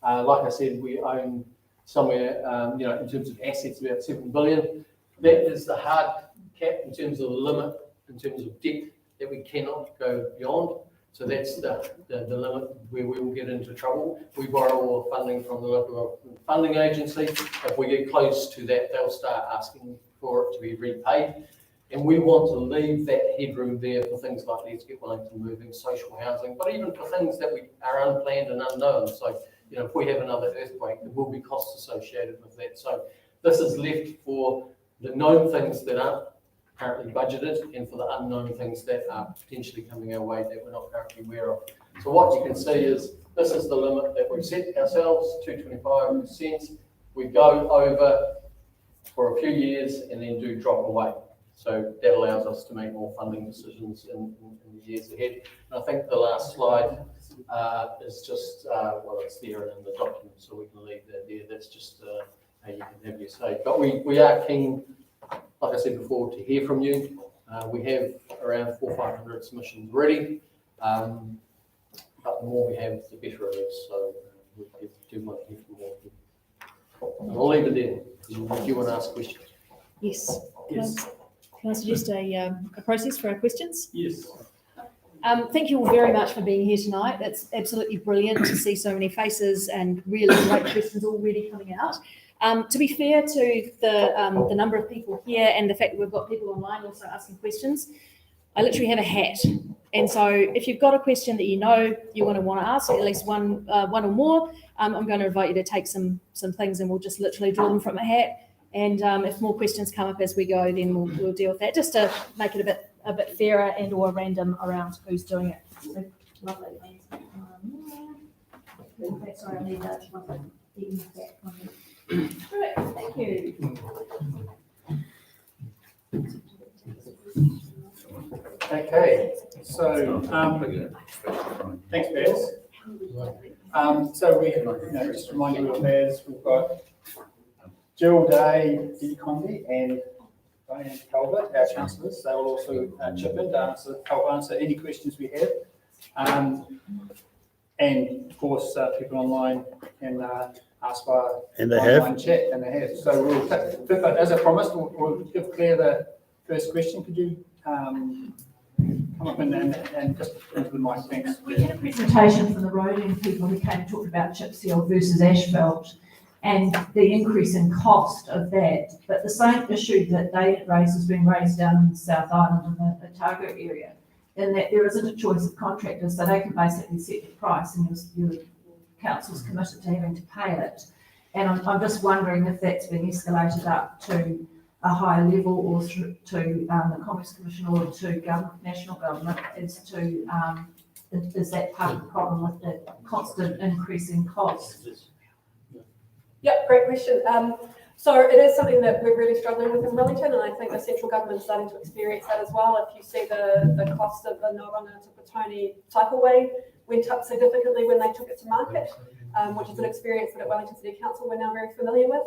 Like I said, we own somewhere, in terms of assets, about 7 billion. That is the hard cap in terms of the limit, in terms of debt that we cannot go beyond. So that's the limit where we will get into trouble. We borrow all funding from the local funding agency. If we get close to that, they'll start asking for it to be repaid. And we want to leave that headroom there for things like Let's Get Wellington moving, social housing, but even for things that are unplanned and unknown. So, if we have another earthquake, there will be costs associated with that. So this is left for the known things that aren't currently budgeted, and for the unknown things that are potentially coming our way that we're not currently aware of. So what you can see is this is the limit that we've set ourselves, 225%. We go over for a few years and then do drop away. So that allows us to make more funding decisions in the years ahead. And I think the last slide is just, it's there and in the document, so we can leave that there. That's just how you can have your say. But we are keen, like I said before, to hear from you. We have around 400 or 500 submissions ready, but the more we have, the better it is. So we do want to hear from more people. And I'll leave it there. Do you want to ask questions? Yes. Yes. Can I suggest a process for our questions? Yes. Thank you all very much for being here tonight. It's absolutely brilliant to see so many faces and really great questions already coming out. To be fair to the number of people here and the fact that we've got people online also asking questions, I literally have a hat. And so if you've got a question that you want to ask, at least one or more, I'm going to invite you to take some things and we'll just literally draw them from a hat. And if more questions come up as we go, then we'll deal with that, just to make it a bit fairer and or random around who's doing it. So, lovely. Sorry, I need that. Great, thank you. Okay, so, thanks, Bears. So we, just remind you of Bears, we've got Jill Day, Dee Condi, and Diane Calvert, our councillors. They will also chip in to help answer any questions we have. And of course, people online can ask via online chat, and they have. So we'll, but as I promised, we'll give Claire the first question. Could you come up and just into the mic, thanks. We had a presentation from the roading people who came and talked about chip seal versus asphalt and the increase in cost of that. But the same issue that they raised has been raised down in the South Island in the Otago area, in that there isn't a choice of contractors, so they can basically set the price and your council's committed to having to pay it. And I'm just wondering if that's been escalated up to a higher level or to the Commerce Commission or to national government as to, is that part of the problem with the constant increase in costs? Yep, great question. So it is something that we're really struggling with in Wellington, and I think the central government is starting to experience that as well. If you see the cost of the Noronga to Petone cycleway went up significantly when they took it to market, which is an experience that at Wellington City Council we're now very familiar with.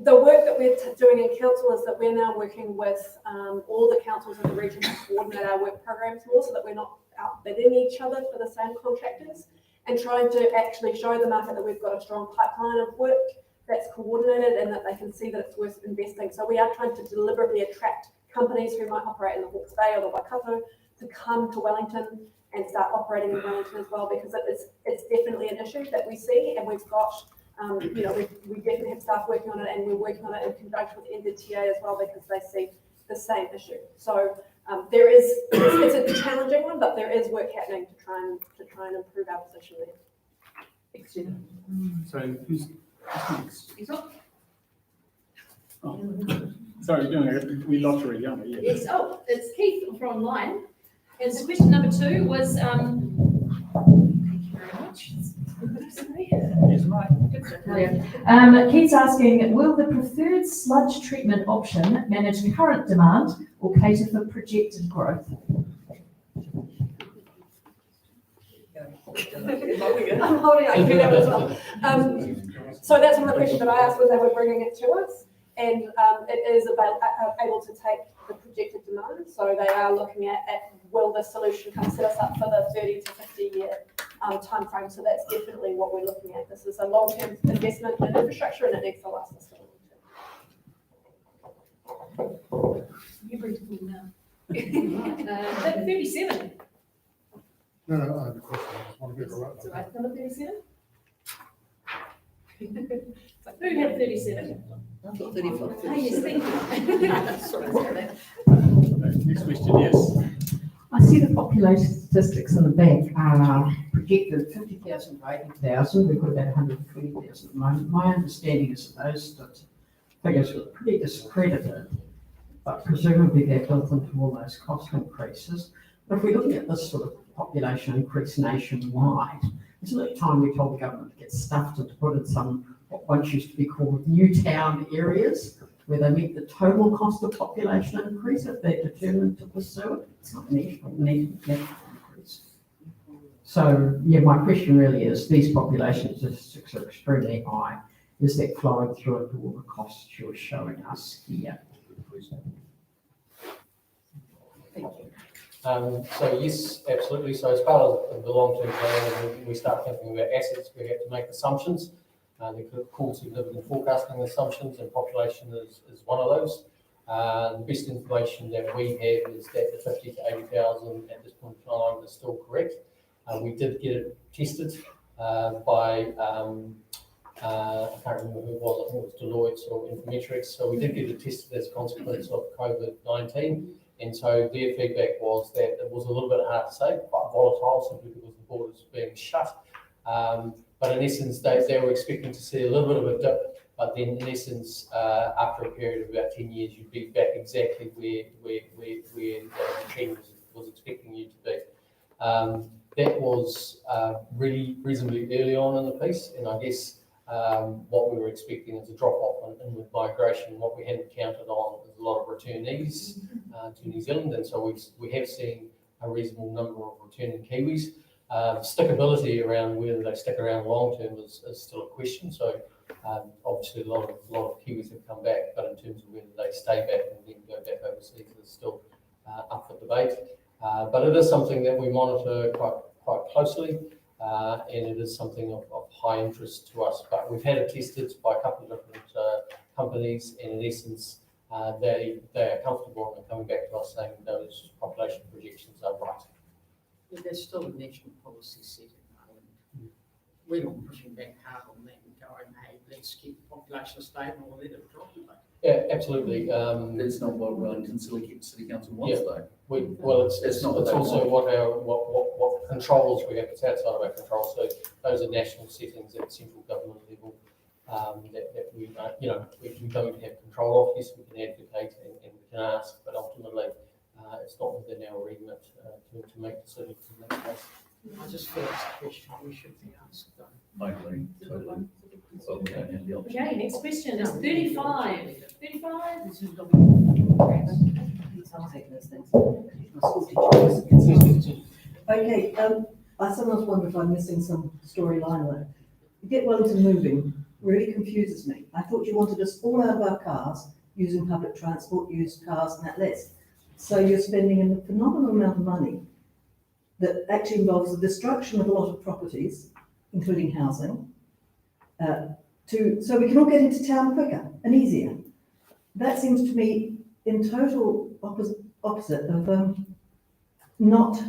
The work that we're doing in council is that we're now working with all the councils in the region to coordinate our work programs more, so that we're not outbidding each other for the same contractors, and trying to actually show the market that we've got a strong pipeline of work that's coordinated and that they can see that it's worth investing. So we are trying to deliberately attract companies who might operate in the Hawke's Bay or the Waikato to come to Wellington and start operating in Wellington as well, because it's definitely an issue that we see, and we've got we definitely have staff working on it, and we're working on it in conjunction with NZTA as well, because they see the same issue. So it's a challenging one, but there is work happening to try and improve our position there. So who's next? Oh, sorry, we're doing a wee lottery, aren't we? Yes, it's Keith from online. And so question number 2 was, thank you very much. Yes, Mike. Keith's asking, will the preferred sludge treatment option manage current demand or cater for projected growth? I'm holding up that as well. So that's one of the questions that I asked when they were bringing it to us, and it is able to take the projected demand. So they are looking at will the solution kind of set us up for the 30 to 50 year time frame. So that's definitely what we're looking at. This is a long-term investment in infrastructure, and it needs to last us for long term. You bring to full now. 37. No, I have a question. I just want to get it right. It's all right. Number 37? Who had 37? I've got 35. Oh, yes, thank you. Sorry about that. Next question, yes. I see the population statistics in the bank are projected 50,000 to 80,000. We've got about 120,000 at the moment. My understanding is that those figures were pretty discredited, but presumably they're built into all those cost increases. But if we're looking at this sort of population increase nationwide, isn't it time we told the government to get stuffed and to put in some what once used to be called new town areas, where they meet the total cost of population increase if they're determined to pursue it? It's not an national increase. So, yeah, my question really is, these population statistics are extremely high. Is that flowing through into all the costs you're showing us here? Thank you. So yes, absolutely. So as part of the long-term plan, we start thinking about assets. We have to make assumptions. They're called significant forecasting assumptions, and population is one of those. The best information that we have is that the 50 to 80,000 at this point in time is still correct. We did get it tested by, I can't remember who it was, I think it was Deloitte or Infometrics. So we did get it tested as a consequence of COVID-19. And so their feedback was that it was a little bit hard to say, quite volatile, simply because the borders being shut. But in essence, they were expecting to see a little bit of a dip but then in essence, after a period of about 10 years, you'd be back exactly where the trend was expecting you to be. That was really reasonably early on in the piece, and I guess what we were expecting is a drop-off in with migration. What we hadn't counted on is a lot of returnees to New Zealand, and so we have seen a reasonable number of returning Kiwis. Stickability around whether they stick around long term is still a question. So obviously a lot of Kiwis have come back, but in terms of whether they stay back and then go back overseas is still up for debate. But it is something that we monitor quite closely, and it is something of high interest to us. But we've had it tested by a couple of different companies, and in essence, they are comfortable and coming back to us saying those population projections are right. But there's still a national policy set in Ireland. We're not pushing back hard on that and going, hey, let's keep the population stable or let it drop a bit. Yeah, absolutely. That's not what Wellington City Council wants, though. It's not what they also want. what controls we have. It's outside of our control. So those are national settings at central government level that we don't have control of. Yes, we can advocate and we can ask, but ultimately it's not within our remit to make decisions in that case. I just feel it's a question we should be asked, though. I agree, totally. So we don't have the option. Okay, next question is 35. 35? This is Okay, I sometimes wonder if I'm missing some storyline there. Get Wellington moving really confuses me. I thought you wanted us all out of our cars, using public transport, used cars and that list. So you're spending a phenomenal amount of money that actually involves the destruction of a lot of properties, including housing, so we can all get into town quicker and easier. That seems to me in total opposite of not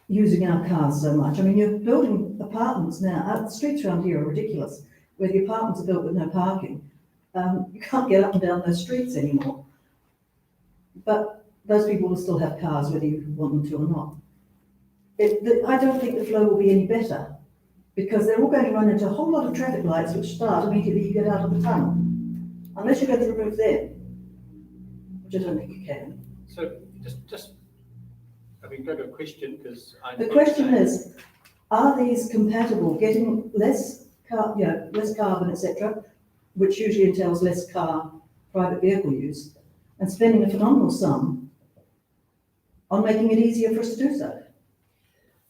using our cars so much. I mean, you're building apartments now. The streets around here are ridiculous, where the apartments are built with no parking. You can't get up and down those streets anymore. But those people will still have cars, whether you want them to or not. I don't think the flow will be any better, because they're all going to run into a whole lot of traffic lights which start immediately you get out of the tunnel, unless you're going to remove them, which I don't think you can. So just I mean, go to a question, because the question is, are these compatible? Getting less carbon, etc., which usually entails less private vehicle use, and spending a phenomenal sum on making it easier for us to do so.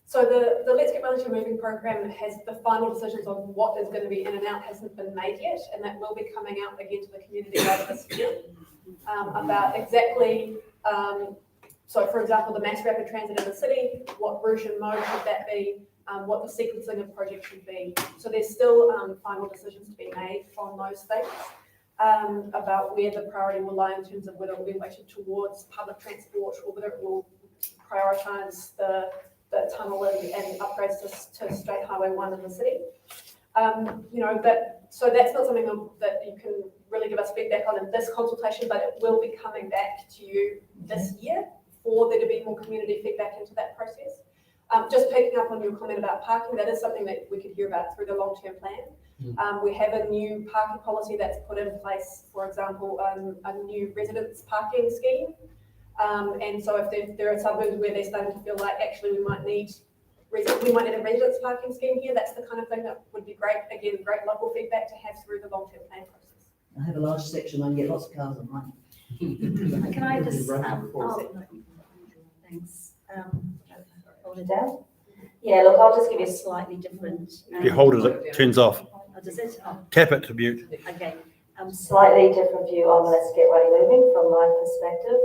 So the Let's Get Wellington Moving program has the final decisions on what is going to be in and out hasn't been made yet, and that will be coming out again to the community later this year about exactly. So, for example, the mass rapid transit in the city, what route and mode should that be? What the sequencing of projects should be. So there's still final decisions to be made on those things about where the priority will lie in terms of whether it will be weighted towards public transport or whether it will prioritise the tunnel and upgrades to State Highway 1 in the city. So that's not something that you can really give us feedback on in this consultation, but it will be coming back to you this year for there to be more community feedback into that process. Just picking up on your comment about parking, that is something that we could hear about through the long-term plan. We have a new parking policy that's put in place, for example, a new residence parking scheme. And so if there are suburbs where they're starting to feel like actually we might need a residence parking scheme here, that's the kind of thing that would be great. Again, great local feedback to have through the long-term plan process. I have a large section, I can get lots of cars on mine. Can I just, thanks. Hold it down. Yeah, look, I'll just give you a slightly different. If you hold it, it turns off. Oh, does it? Oh, Tap it to mute. okay. Slightly different view on Let's Get Wellington Moving from my perspective.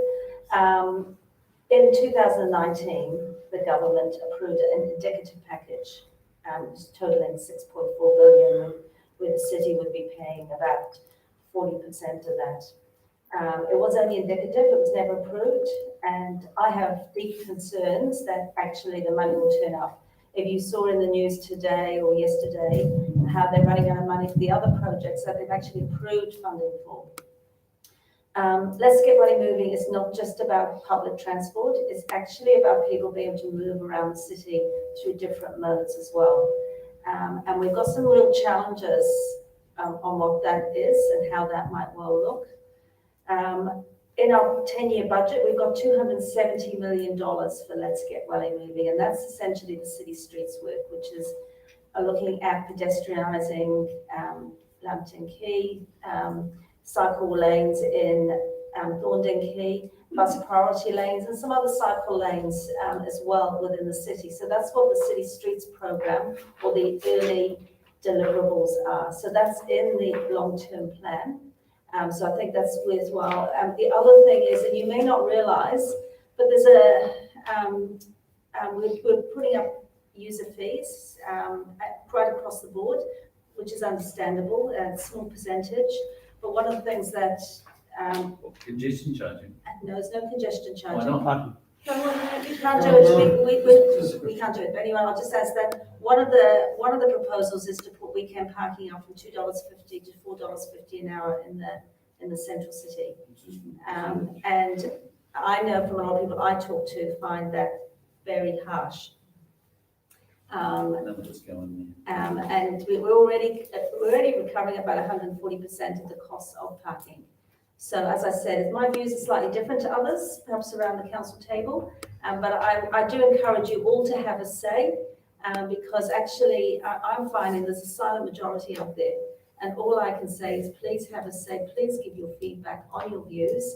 In 2019, the government approved an indicative package totaling 6.4 billion, where the city would be paying about 40% of that. It was only indicative, it was never approved, and I have deep concerns that actually the money will turn up. If you saw in the news today or yesterday how they're running out of money for the other projects that they've actually approved funding for. Let's Get Wellington Moving is not just about public transport, it's actually about people being able to move around the city through different modes as well. And we've got some real challenges on what that is and how that might well look. In our 10-year budget, we've got $270 million for Let's Get Welly Moving, and that's essentially the city streets work, which is looking at pedestrianising Lambton Quay, cycle lanes in Thorndon Quay, bus priority lanes, and some other cycle lanes as well within the city. So that's what the City Streets program or the early deliverables are. So that's in the long-term plan. So I think that's worthwhile. The other thing is, and you may not realise, but there's we're putting up user fees right across the board, which is understandable, a small percentage. But one of the things that Congestion charging? no, there's no congestion charging. Why not? No, you can't do it. We can't do it. But anyway, I'll just ask that one of the proposals is to put weekend parking up from $2.50 to $4.50 an hour in the central city. And I know from a lot of people I talk to find that very harsh. And we're already recovering about 140% of the cost of parking. So as I said, my views are slightly different to others, perhaps around the council table, but I do encourage you all to have a say, because actually I'm finding there's a silent majority out there, and all I can say is please have a say, please give your feedback on your views.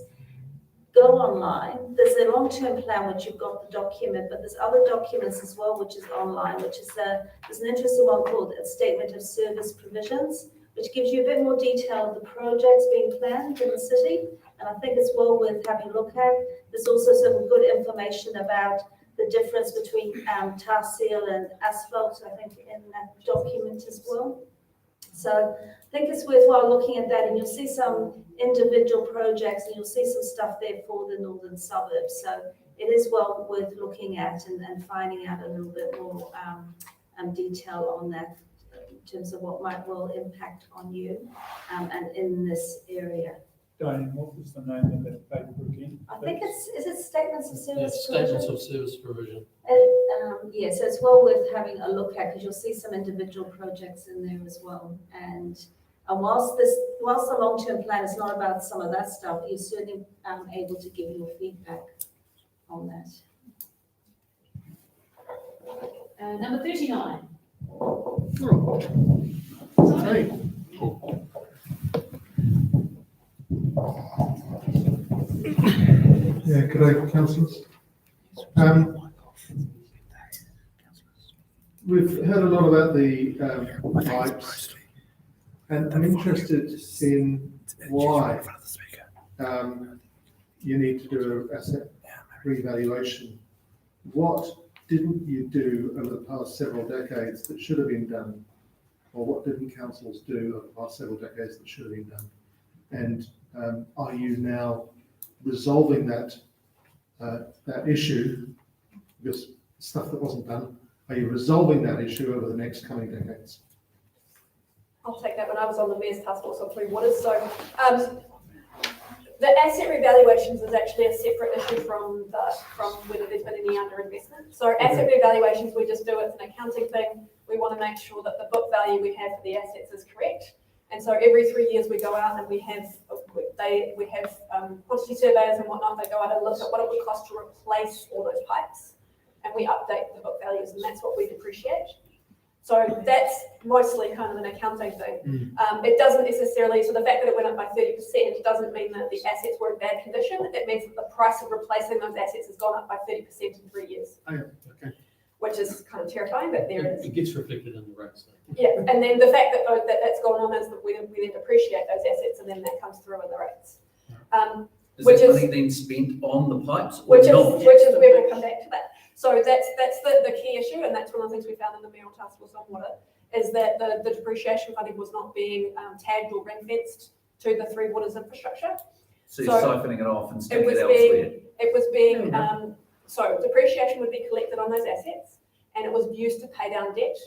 Go online. There's a long-term plan which you've got the document, but there's other documents as well which is online, which is there's an interesting one called a Statement of Service Provisions, which gives you a bit more detail of the projects being planned in the city, and I think it's well worth having a look at. There's also some good information about the difference between tar seal and asphalt, I think, in that document as well. So I think it's worthwhile looking at that, and you'll see some individual projects, and you'll see some stuff there for the northern suburbs. So it is well worth looking at and finding out a little bit more detail on that in terms of what might well impact on you and in this area. Diane, what was the name of that paper again? I think is it Statements of Service Yes, statements of service provision. Yeah, so it's well worth having a look at, because you'll see some individual projects in there as well. And whilst the long-term plan is not about some of that stuff, you're certainly able to give your feedback on that. Number 39. Hey. Yeah, good day, councillors. We've heard a lot about the pipes, and I'm interested in why you need to do an asset revaluation. What didn't you do over the past several decades that should have been done? Or what didn't councils do over the past several decades that should have been done? And are you now resolving that issue, because stuff that wasn't done, are you resolving that issue over the next coming decades? I'll take that. When I was on the Mayor's Task Force on 3 Waters, so the asset revaluations is actually a separate issue from whether there's been any underinvestment. So asset revaluations, we just do it, it's an accounting thing. We want to make sure that the book value we have for the assets is correct. And so every 3 years we go out and we have quantity surveyors and whatnot. They go out and look at what it would cost to replace all those pipes, and we update the book values, and that's what we depreciate. So that's mostly kind of an accounting thing. It doesn't necessarily, so the fact that it went up by 30% doesn't mean that the assets were in bad condition. It means that the price of replacing those assets has gone up by 30% in 3 years. Oh, yeah, okay. Which is kind of terrifying, but there it is. It gets reflected in the rates. Yeah, and then the fact that that's gone on is that we then depreciate those assets, and then that comes through in the rates. Is that money then spent on the pipes? Which is where we'll come back to that. So that's the key issue, and that's one of the things we found in the Mayoral Task Force on Water, is that the depreciation funding was not being tagged or ring-fenced to the 3 Waters infrastructure. So you're siphoning it off and sticking it elsewhere? It was being, so depreciation would be collected on those assets, and it was used to pay down debt.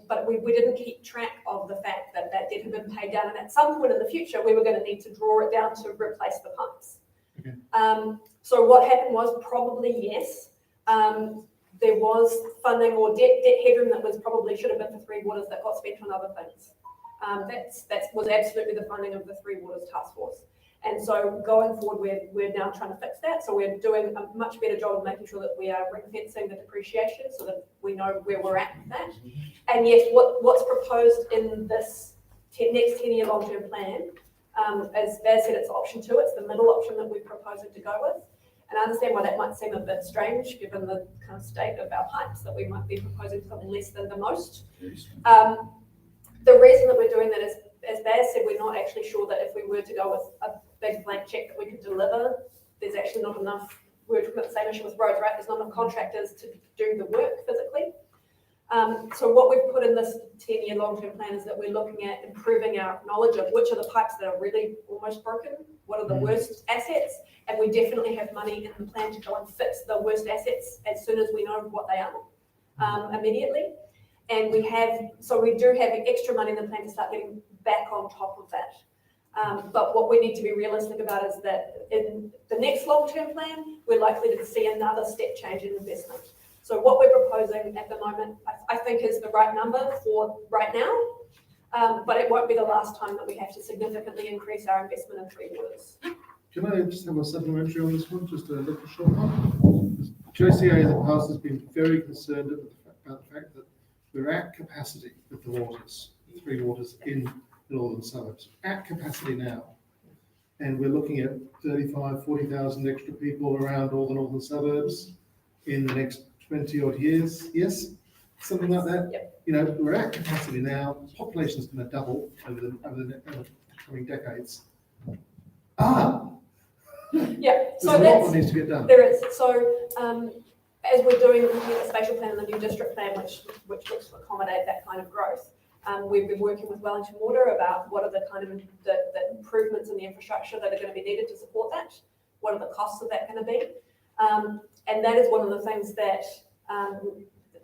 But we didn't keep track of the fact that that debt had been paid down, and at some point in the future, we were going to need to draw it down to replace the pumps. Okay. So what happened was probably, yes, there was funding or debt headroom that was probably should have been for 3 Waters that got spent on other things. That was absolutely the funding of the Three Waters Task Force. And so going forward, we're now trying to fix that. So we're doing a much better job of making sure that we are ring-fencing the depreciation so that we know where we're at with that. And yes, what's proposed in this next 10-year long-term plan, as Baz said, it's option 2. It's the middle option that we're proposing to go with. And I understand why that might seem a bit strange given the kind of state of our pipes, that we might be proposing something less than the most. The reason that we're doing that is, as Baz said, we're not actually sure that if we were to go with a big blank check that we could deliver. There's actually not enough, we're talking about the same issue with roads, right? There's not enough contractors to do the work physically. So what we've put in this 10-year long-term plan is that we're looking at improving our knowledge of which are the pipes that are really almost broken, what are the worst assets, and we definitely have money in the plan to go and fix the worst assets as soon as we know what they are immediately. And we do have extra money in the plan to start getting back on top of that. But what we need to be realistic about is that in the next long-term plan, we're likely to see another step change in investment. So what we're proposing at the moment, I think is the right number for right now, but it won't be the last time that we have to significantly increase our investment in Three Waters. Can I just have a supplementary on this one, just a little short one? JCA in the past has been very concerned about the fact that we're at capacity with the waters, the Three Waters in the northern suburbs, at capacity now. And we're looking at 35, 40,000 extra people around all the northern suburbs in the next 20 odd years. Yes? Something like that? Yep. You know, we're at capacity now. Population's going to double over the coming decades. Yeah, so there's a lot that needs to get done. There is. So as we're doing the spatial plan and the new district plan, which looks to accommodate that kind of growth, we've been working with Wellington Water about what are the kind of the improvements in the infrastructure that are going to be needed to support that. What are the costs of that going to be? And that is one of the things that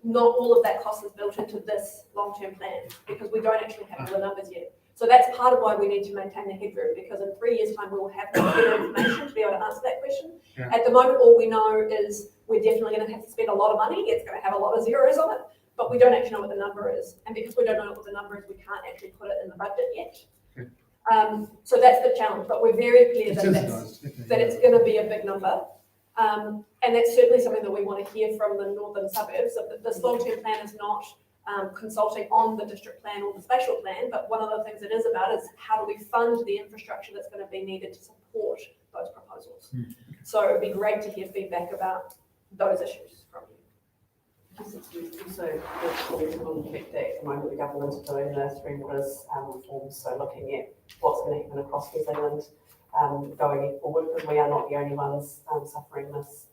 not all of that cost is built into this long-term plan because we don't actually have all the numbers yet. So that's part of why we need to maintain the headroom, because in 3 years' time we will have better information to be able to answer that question. Yeah. At the moment, all we know is we're definitely going to have to spend a lot of money. It's going to have a lot of zeros on it, but we don't actually know what the number is. And because we don't know what the number is, we can't actually put it in the budget yet. Okay. So that's the challenge, but we're very clear that it's going to be a big number. And that's certainly something that we want to hear from the northern suburbs. That this long-term plan is not consulting on the district plan or the spatial plan, but one of the things it is about is how do we fund the infrastructure that's going to be needed to support those proposals. So it would be great to hear feedback about those issues from you. Also, the conflict that at the moment the government are doing the Three Waters reforms, so looking at what's going to happen across New Zealand going forward, because we are not the only ones suffering this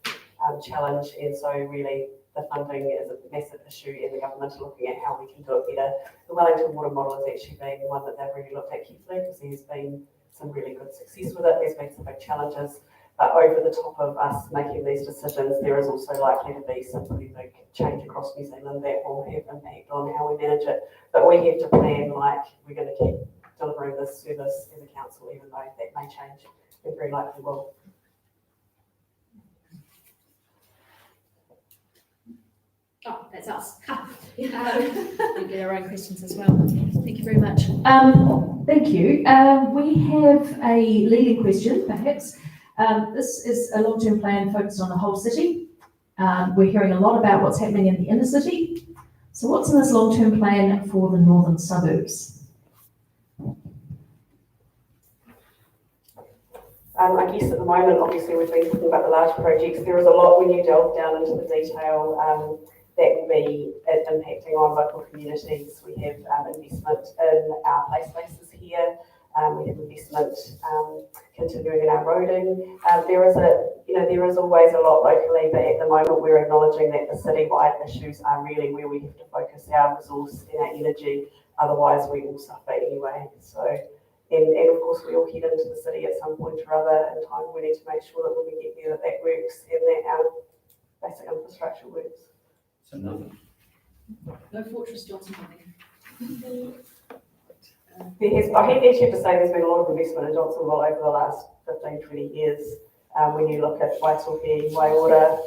challenge, and so really the funding is a massive issue, and the government are looking at how we can do it better. The Wellington water model has actually been one that they've really looked at carefully, because there's been some really good success with it. There's been some big challenges, but over the top of us making these decisions, there is also likely to be some pretty big change across New Zealand that will have impact on how we manage it. But we have to plan like we're going to keep delivering this service as a council, even though that may change. It very likely will. Oh, that's us. We get our own questions as well. Thank you very much. Thank you. We have a leading question, perhaps. This is a long-term plan focused on the whole city. We're hearing a lot about what's happening in the inner city. So what's in this long-term plan for the northern suburbs? I guess at the moment, obviously, we've been talking about the large projects. There is a lot when you delve down into the detail that will be impacting on local communities. We have investment in our play spaces here. We have investment continuing in our roading. There is always a lot locally, but at the moment we're acknowledging that the citywide issues are really where we have to focus our resource and our energy. Otherwise, we will suffer anyway. So, and of course, we all head into the city at some point or other in time. We need to make sure that when we get there, that works and that our basic infrastructure works. So nothing. No Fortress Johnsonville. I actually have to say there's been a lot of investment in Johnsonville over the last 15, 20 years. When you look at Waitoki, Waiora,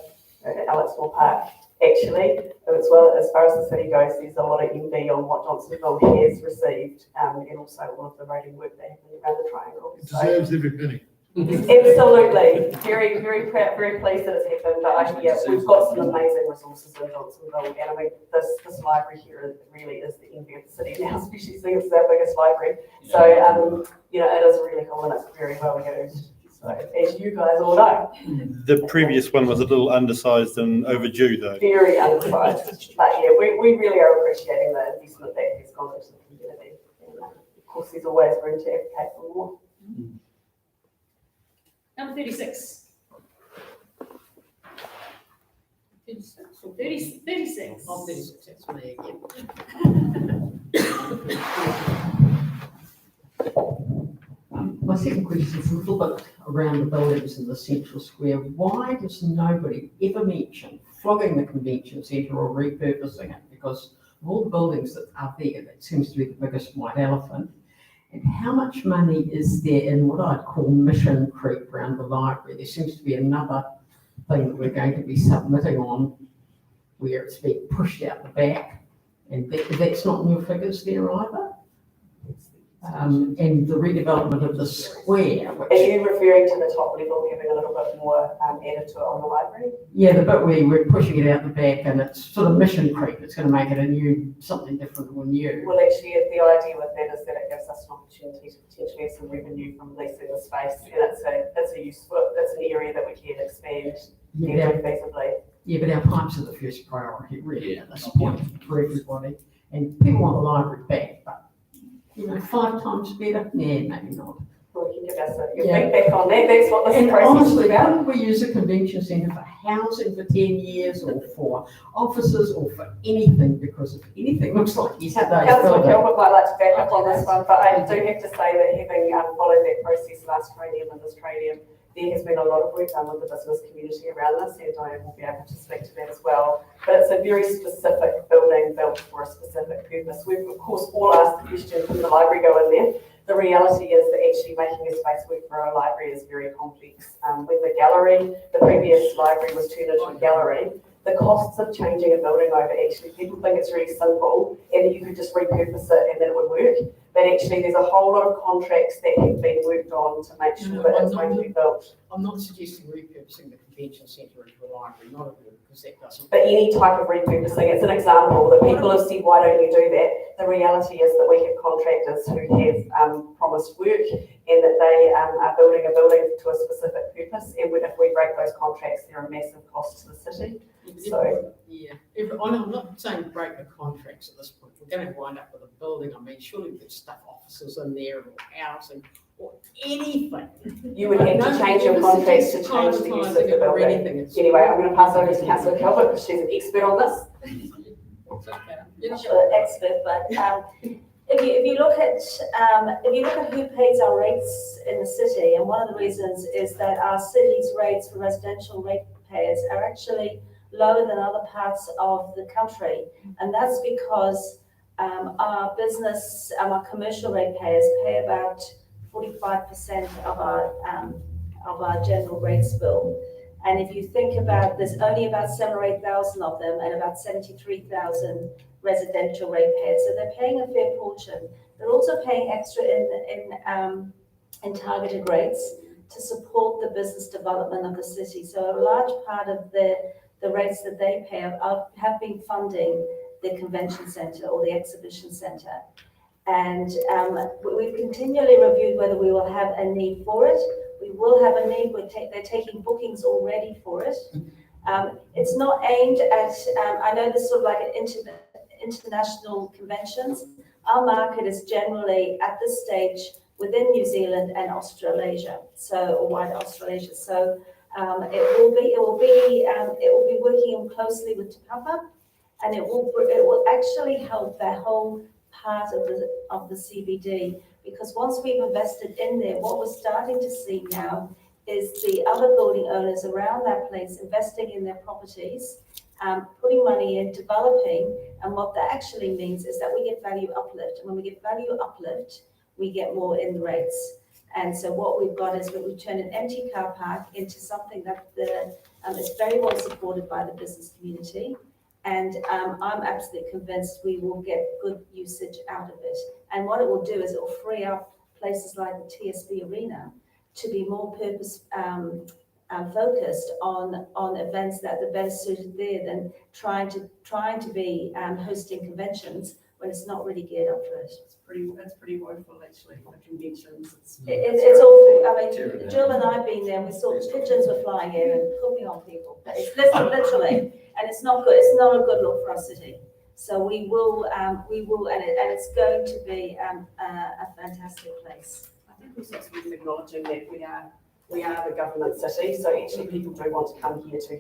Alex Moore Park, actually. As far as the city goes, there's a lot of envy on what Johnsonville has received, and also all of the roading work they have around the triangle. It deserves every penny. Absolutely, very, very proud, very pleased that it's happened, but we've got some amazing resources in Johnsonville, and I mean, this library here really is the envy of the city now, especially seeing it's our biggest library. So, it is really cool and it's very well used. So, as you guys all know. The previous one was a little undersized and overdue though. Very undersized, but we really are appreciating the investment that has gone into the community. And of course, there's always room to advocate for more. Number 36. 36 or 36? Oh, 36, that's me again. My second question is a little bit around the buildings in the central square. Why does nobody ever mention flogging the convention centre or repurposing it? Because of all the buildings that are there, that seems to be the biggest white elephant. And how much money is there in what I'd call mission creep around the library? There seems to be another thing that we're going to be submitting on where it's being pushed out the back. And that's not in your figures there either. And the redevelopment of the square. Are you referring to the top level, having a little bit more added to it on the library? Yeah, the bit where we're pushing it out the back and it's sort of mission creep. It's going to make it something different or new. Well, actually, the idea with that is that it gives us an opportunity to potentially have some revenue from leasing the space, and it's an area that we can expand very feasibly. Yeah, but our pipes are the first priority, really, at this point for everybody. And people want the library back, but 5 times better? Yeah, maybe not. Well, you can give us your feedback on that. That's what this process honestly, is about. wouldn't we use a convention centre for housing for 10 years or for offices or for anything? Because if anything looks like yesterday's Councillor building. Gilbert might like to back up on this one, but I do have to say that having followed that process last tradium and this tradium, there has been a lot of work done with the business community around this, and I will be able to speak to that as well. But it's a very specific building built for a specific purpose. We've, of course, all asked the question, can the library go in there? The reality is that actually making a space work for a library is very complex. With the gallery, the previous library was turned into a gallery. The costs of changing a building over, actually, people think it's really simple and that you could just repurpose it and then it would work. But actually, there's a whole lot of contracts that have been worked on to make sure that it's going to be built. I'm not suggesting repurposing the convention centre into a library, not a bit, because that doesn't. But any type of repurposing, it's an example that people have said, why don't you do that? The reality is that we have contractors who have promised work and that they are building a building to a specific purpose. And if we break those contracts, they're a massive cost to the city. So, I'm not saying break the contracts at this point. We're going to wind up with a building. I mean, surely we could stuff offices in there or housing or anything. You would have to change your contracts to change the use of the building. Anyway, I'm going to pass over to Councillor Gilbert because she's an expert on this. Not sure expert, but if you look at who pays our rates in the city, and one of the reasons is that our city's rates for residential ratepayers are actually lower than other parts of the country, and that's because our business, our commercial ratepayers pay about 45% of our general rates bill. And if you think about, there's only about 7,000 or 8,000 of them, and about 73,000 residential ratepayers, so they're paying a fair portion. They're also paying extra in targeted rates to support the business development of the city. So a large part of the rates that they pay have been funding the convention centre or the exhibition centre. And we've continually reviewed whether we will have a need for it. We will have a need. They're taking bookings already for it. It's not aimed at, I know this is sort of like an international conventions. Our market is generally at this stage within New Zealand and Australasia, or wider Australasia. So it will be working closely with Te Papa, and it will actually help that whole part of the CBD, because once we've invested in there, what we're starting to see now is the other building owners around that place investing in their properties, putting money in, developing, and what that actually means is that we get value uplift. And when we get value uplift, we get more in the rates. And so what we've got is we've turned an empty car park into something that It's very well supported by the business community. And I'm absolutely convinced we will get good usage out of it. And what it will do is it will free up places like the TSB Arena to be more focused on events that are better suited there than trying to be hosting conventions when it's not really geared up for it. It's pretty woeful actually for conventions. It's awful. I mean, Jill and I've been there and we saw pigeons were flying in and pooping on people. But it's literally, and it's not good. It's not a good look for our city. So we will, and it's going to be a fantastic place. I think also it's worth acknowledging that we are the government city, so actually people do want to come here to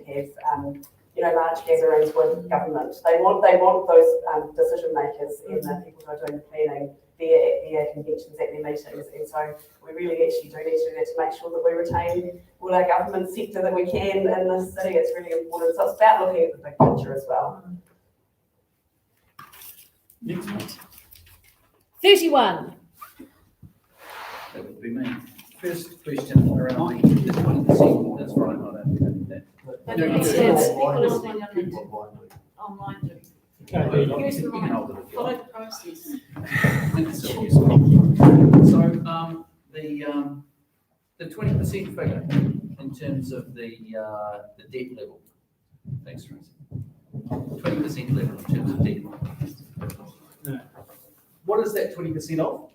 have large gatherings with government. They want those decision makers and the people who are doing the planning there at their conventions, at their meetings, and so we really actually do need to do that to make sure that we retain all our government sector that we can in the city. It's really important. So it's about looking at the big picture as well. Next one. 31. That would be me. First question around the 20%, that's right, I don't need that. Online do. Okay. Use the You can hold it if you follow like. the process. So, the 20% figure in terms of the debt level. Thanks, Tracy. 20% level in terms of debt. No. What is that 20% of?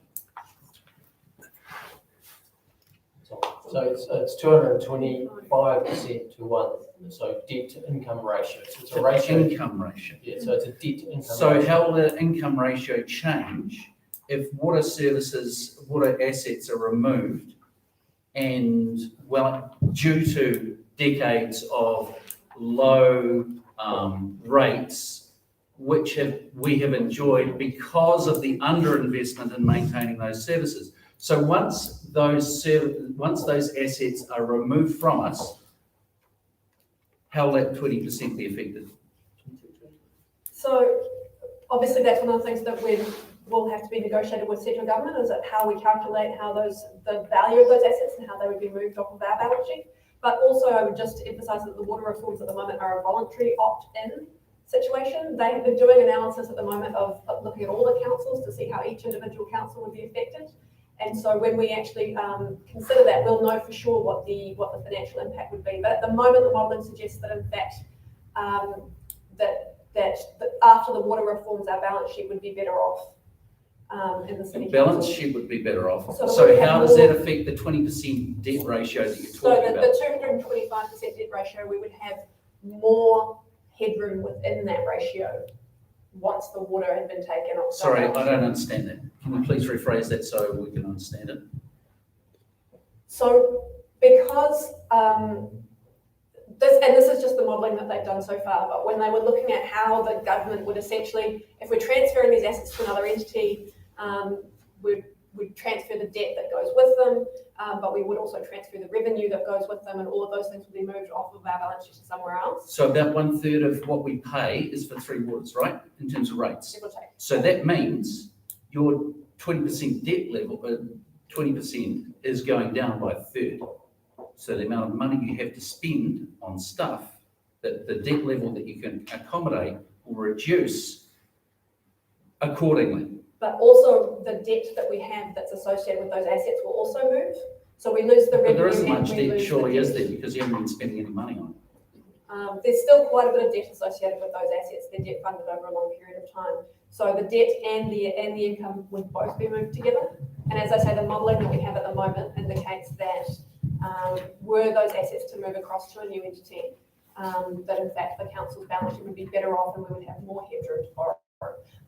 So it's 225% to 1, so debt to income ratio. So it's a ratio. Income ratio. Yeah, so it's a debt to income So ratio. how will the income ratio change if water services, water assets are removed and, well, due to decades of low rates, which we have enjoyed because of the underinvestment in maintaining those services. So once those assets are removed from us, how will that 20% be affected? So obviously that's one of the things that will have to be negotiated with central government, is that how we calculate the value of those assets and how they would be moved off of our balance sheet. But also I would just emphasise that the water reforms at the moment are a voluntary opt-in situation. They have been doing analysis at the moment of looking at all the councils to see how each individual council would be affected. And so when we actually consider that, we'll know for sure what the financial impact would be. But at the moment, the modelling suggests that in fact that after the water reforms, our balance sheet would be better off in the city. The balance sheet would be better off. So So how does that affect the 20% debt ratio that you're talking about? So the 225% debt ratio, we would have more headroom within that ratio once the water had been taken off. Sorry, I don't understand that. Can you please rephrase that so we can understand it? So because this is just the modelling that they've done so far, but when they were looking at how the government would essentially, if we're transferring these assets to another entity, we'd transfer the debt that goes with them, but we would also transfer the revenue that goes with them, and all of those things would be moved off of our balance sheet to somewhere else. So about 1/3 of what we pay is for Three Waters, right? In terms of rates. Give or take. So that means your 20% debt level, 20% is going down by 1/3. So the amount of money you have to spend on stuff, that the debt level that you can accommodate will reduce accordingly. But also the debt that we have that's associated with those assets will also move. So we lose the revenue. But there isn't and much we debt, lose surely the is debt. there, because you haven't been spending any money on it. There's still quite a bit of debt associated with those assets. They're debt funded over a long period of time. So the debt and the income would both be moved together. And as I say, the modelling that we have at the moment indicates that were those assets to move across to a new entity, that in fact the council's balance sheet would be better off and we would have more headroom to borrow.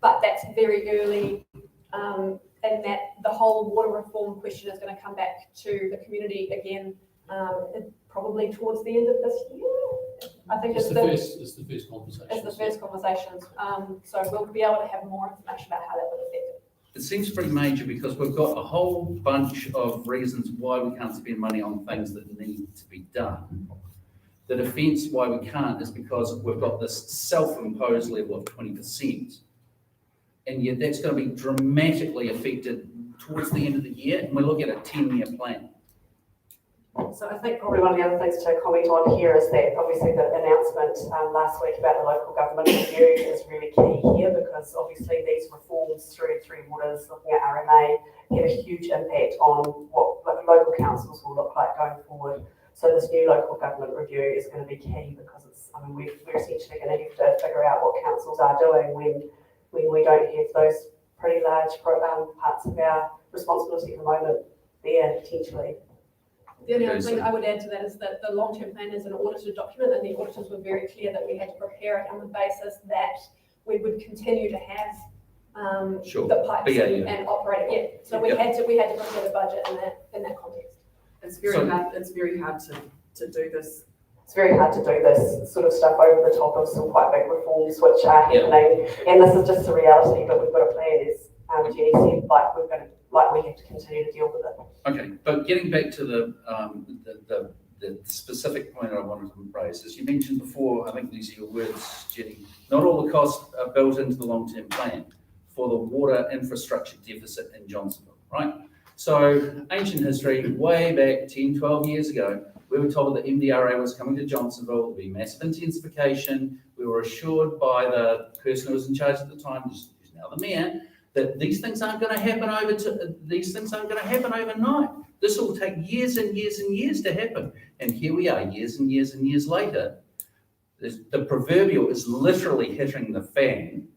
But that's very early, and that the whole water reform question is going to come back to the community again, probably towards the end of this year. I think It's the first conversation. It's the first conversations. So we'll be able to have more information about how that would affect it. It seems pretty major because we've got a whole bunch of reasons why we can't spend money on things that need to be done. The defence why we can't is because we've got this self-imposed level of 20%. And yet that's going to be dramatically affected towards the end of the year, and we're looking at a 10-year plan. So I think probably one of the other things to comment on here is that obviously the announcement last week about the local government review is really key here, because obviously these reforms through Three Waters, looking at RMA, have a huge impact on what local councils will look like going forward. So this new local government review is going to be key, because it's, I mean, we're essentially going to have to figure out what councils are doing when we don't have those pretty large parts of our responsibility at the moment there potentially. The only other thing I would add to that is that the long-term plan is an audited document, and the auditors were very clear that we had to prepare it on the basis that we would continue to have the pipes and operate it. Yeah. So we had to prepare the budget in that context. It's very hard to do this. It's very hard to do this sort of stuff over the top of some quite big reforms which are happening, and this is just the reality. But we've got a plan, as Jenny said, we have to continue to deal with it. Okay, but getting back to the specific point I wanted to raise, as you mentioned before, I think these are your words, Jenny, not all the costs are built into the long-term plan for the water infrastructure deficit in Johnsonville, right? So ancient history, way back 10, 12 years ago, we were told that MDRA was coming to Johnsonville, there would be massive intensification. We were assured by the person who was in charge at the time, who's now the mayor, that these things aren't going to happen overnight. This will take years and years and years to happen. And here we are, years and years and years later. The proverbial is literally hitting the fan.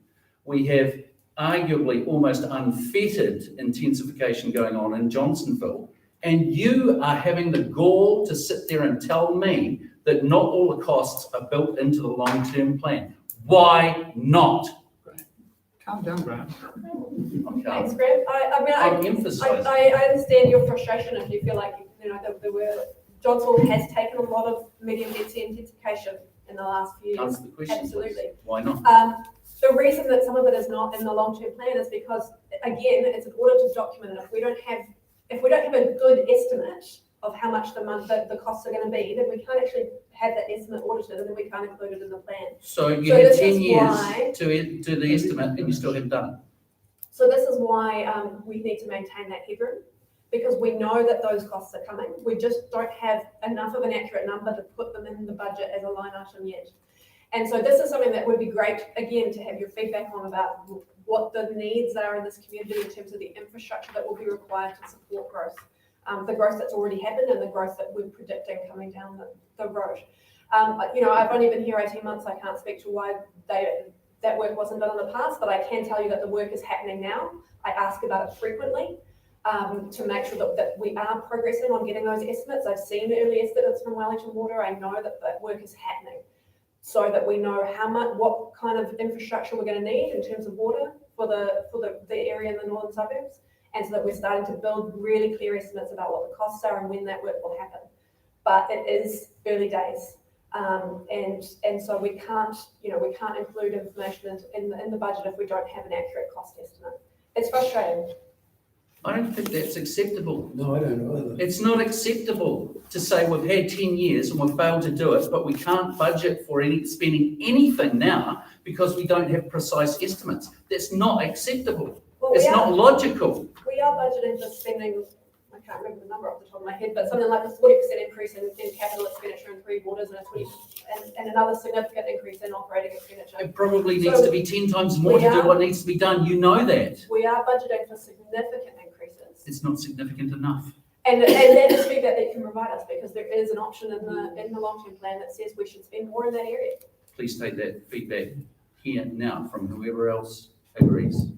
We have arguably almost unfettered intensification going on in Johnsonville. And you are having the gall to sit there and tell me that not all the costs are built into the long-term plan. Why not? Calm down, Graham. Thanks, Graham. I understand your frustration if you feel like Johnsonville has taken a lot of medium density intensification in the last few years. Answer the question, absolutely. Please. Why not? The reason that some of it is not in the long-term plan is because, again, it's an audited document, and if we don't have a good estimate of how much the costs are going to be, then we can't actually have that estimate audited, and then we can't include it in the plan. So you had 10 years to do the estimate, and you still haven't done it. So this is why we need to maintain that headroom, because we know that those costs are coming. We just don't have enough of an accurate number to put them in the budget as a line item yet. And so this is something that would be great, again, to have your feedback on about what the needs are in this community in terms of the infrastructure that will be required to support growth. The growth that's already happened and the growth that we're predicting coming down the road. I've only been here 18 months. I can't speak to why that work wasn't done in the past, but I can tell you that the work is happening now. I ask about it frequently to make sure that we are progressing on getting those estimates. I've seen the early estimates from Wellington Water. I know that work is happening so that we know what kind of infrastructure we're going to need in terms of water for the area in the northern suburbs, and so that we're starting to build really clear estimates about what the costs are and when that work will happen. But it is early days. And so we can't include information in the budget if we don't have an accurate cost estimate. It's frustrating. I don't think that's acceptable. No, I don't know either. It's not acceptable to say we've had 10 years and we've failed to do it, but we can't budget for spending anything now because we don't have precise estimates. That's not acceptable. Well, it's not logical. We are budgeting for spending, I can't remember the number off the top of my head, but something like a 40% increase in capital expenditure in Three Waters and another significant increase in operating expenditure. It probably needs to be 10 times more to do what needs to be done. You know that. We are budgeting for significant increases. It's not significant enough. And that is feedback that you can provide us, because there is an option in the long-term plan that says we should spend more in that area. Please take that feedback here now from whoever else agrees.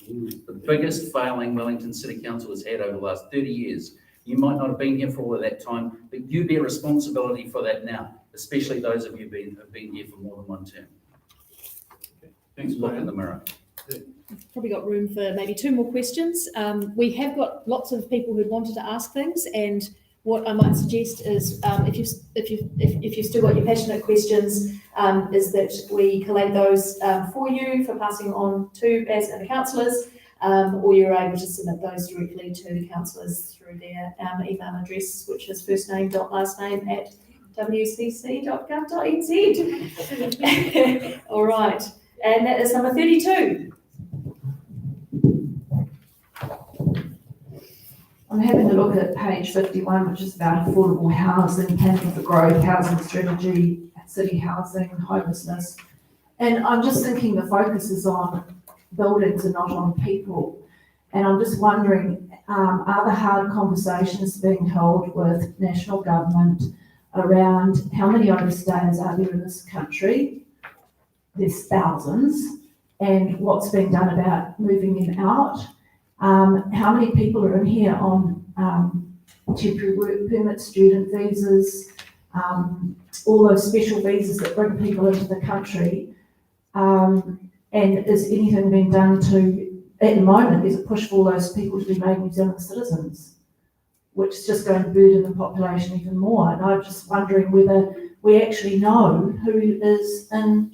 The biggest failing Wellington City Council has had over the last 30 years. You might not have been here for all of that time, but you bear responsibility for that now, especially those of you who have been here for more than one term. Okay. Thanks, Look Brian. in the mirror. Probably got room for maybe 2 more questions. We have got lots of people who wanted to ask things, and what I might suggest is, if you've still got your passionate questions, is that we collate those for you for passing on to Baz and the councillors, or you're able to submit those directly to the councillors through their email address, which is firstname.lastname@wcc.gov.nz. All right, and that is number 32. I'm having a look at page 51, which is about affordable housing, planning for growth, housing strategy, city housing, homelessness. And I'm just thinking the focus is on buildings and not on people. And I'm just wondering, are the hard conversations being held with national government around how many overstayers are there in this country? There's thousands. And what's being done about moving them out? How many people are in here on temporary work permits, student visas, all those special visas that bring people into the country? And is anything being done to, at the moment, there's a push for all those people to be made New Zealand citizens, which is just going to burden the population even more. And I'm just wondering whether we actually know who is in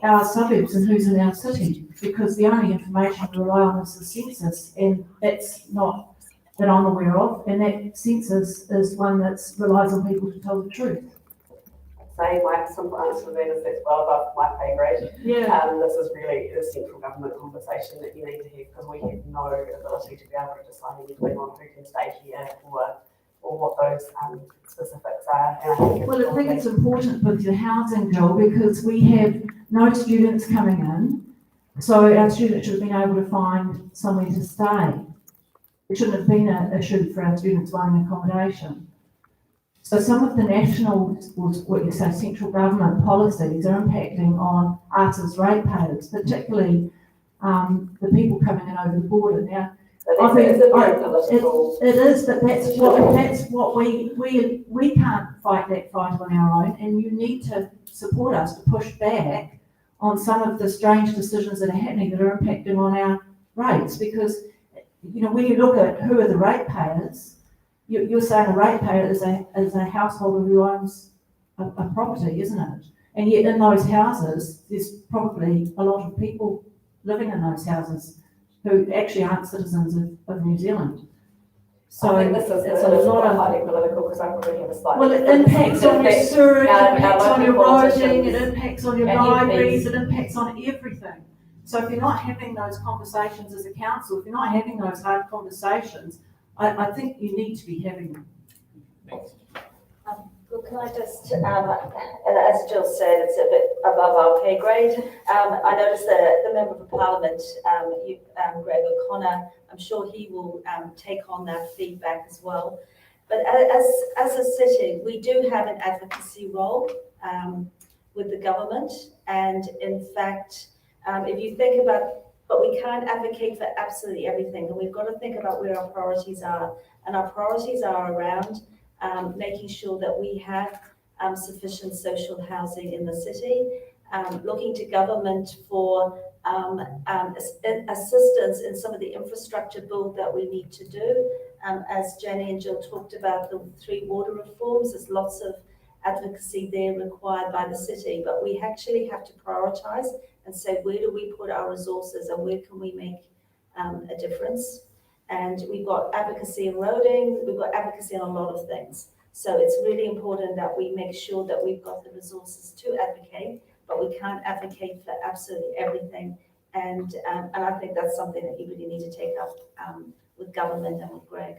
our suburbs and who's in our city, because the only information we rely on is the census, and that's not that I'm aware of, and that census is one that relies on people to tell the truth. Say my simple answer to that is that's well above my pay grade. Yeah. This is really a central government conversation that you need to have, because we have no ability to be able to decide anything on who can stay here or what those specifics are. And I think it's important with the housing bill, because we have no students coming in, so our students should have been able to find somewhere to stay. It shouldn't have been an issue for our students finding accommodation. So some of the national, or what you say, central government policies are impacting on us as ratepayers, particularly the people coming in over the border. Now, I think it is, but that's what we can't fight that fight on our own, and you need to support us to push back on some of the strange decisions that are happening that are impacting on our rates, because when you look at who are the ratepayers, you're saying a ratepayer is a householder who owns a property, isn't it? And yet in those houses, there's probably a lot of people living in those houses who actually aren't citizens of New Zealand. So I think this is it's a lot of highly political, because I probably have a slightly. Well, it impacts on your sewage, it impacts on your roading, it impacts on your libraries, it impacts on everything. So if you're not having those conversations as a council, if you're not having those hard conversations, I think you need to be having them. Thanks. Well, can I just, as Jill said, it's a bit above our pay grade. I noticed that the Member of Parliament, Greg O'Connor, I'm sure he will take on that feedback as well. But as a city, we do have an advocacy role with the government. And in fact, if you think about, but we can't advocate for absolutely everything. And we've got to think about where our priorities are. And our priorities are around making sure that we have sufficient social housing in the city, looking to government for assistance in some of the infrastructure build that we need to do. As Jenny and Jill talked about the 3 water reforms, there's lots of advocacy there required by the city, but we actually have to prioritise and say, where do we put our resources and where can we make a difference? And we've got advocacy in roading, we've got advocacy on a lot of things. So it's really important that we make sure that we've got the resources to advocate, but we can't advocate for absolutely everything. And I think that's something that you really need to take up with government and with Greg.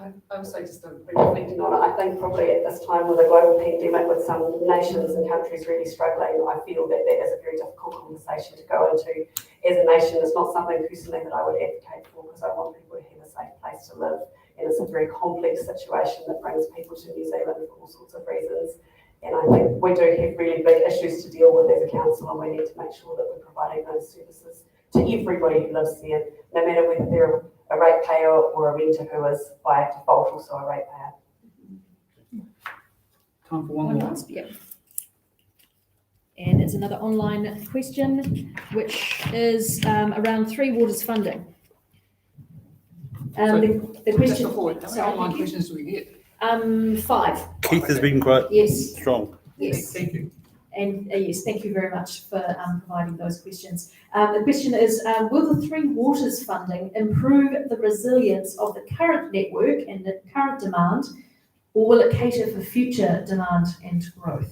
I would say, just reflecting on it, I think probably at this time with a global pandemic, with some nations and countries really struggling, I feel that that is a very difficult conversation to go into as a nation. It's not something personally that I would advocate for, because I want people to have a safe place to live. And it's a very complex situation that brings people to New Zealand for all sorts of reasons. And I think we do have really big issues to deal with as a council, and we need to make sure that we're providing those services to everybody who lives there, no matter whether they're a ratepayer or a renter who is by default also a ratepayer. Time for one more. Yeah. And it's another online question, which is around Three Waters funding. The question. How many online questions do we get? 5. Keith has been quite strong. Yes. Thank you. And yes, thank you very much for providing those questions. The question is, will the Three Waters funding improve the resilience of the current network and the current demand, or will it cater for future demand and growth?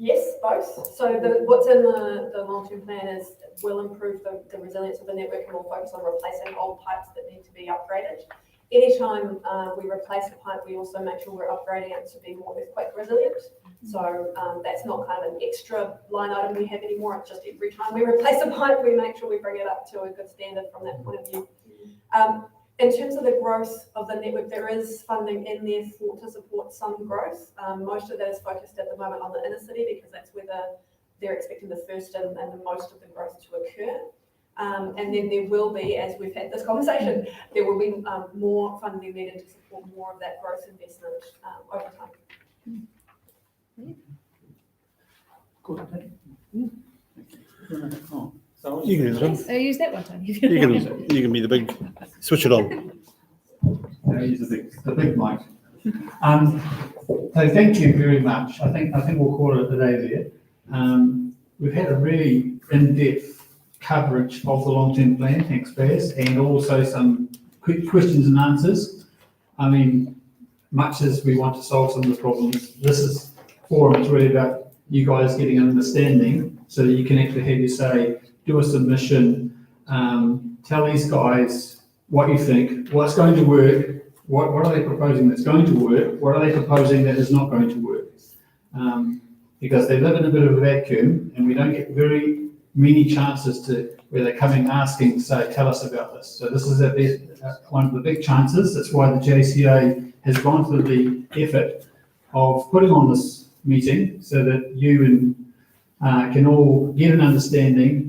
Yes, both. So what's in the long-term plan is will improve the resilience of the network and will focus on replacing old pipes that need to be upgraded. Anytime we replace a pipe, we also make sure we're upgrading it to be more earthquake resilient. So that's not kind of an extra line item we have anymore. It's just every time we replace a pipe, we make sure we bring it up to a good standard from that point of view. In terms of the growth of the network, there is funding in there to support some growth. Most of that is focused at the moment on the inner city because that's where they're expecting the first and the most of the growth to occur. And then there will be, as we've had this conversation, there will be more funding needed to support more of that growth investment over time. You can use it on. Use that one, Tony. You can be the big, switch it on. Use the big mic. So thank you very much. I think we'll call it a day there. We've had a really in-depth coverage of the long-term plan, thanks Baz, and also some quick questions and answers. I mean, much as we want to solve some of the problems, this forum is really about you guys getting an understanding so that you can actually have your say, do a submission, tell these guys what you think, what's going to work, what are they proposing that's going to work, what are they proposing that is not going to work. Because they live in a bit of a vacuum and we don't get very many chances to where they're coming asking to say, tell us about this. So this is one of the big chances. That's why the JCA has gone through the effort of putting on this meeting so that you can all get an understanding.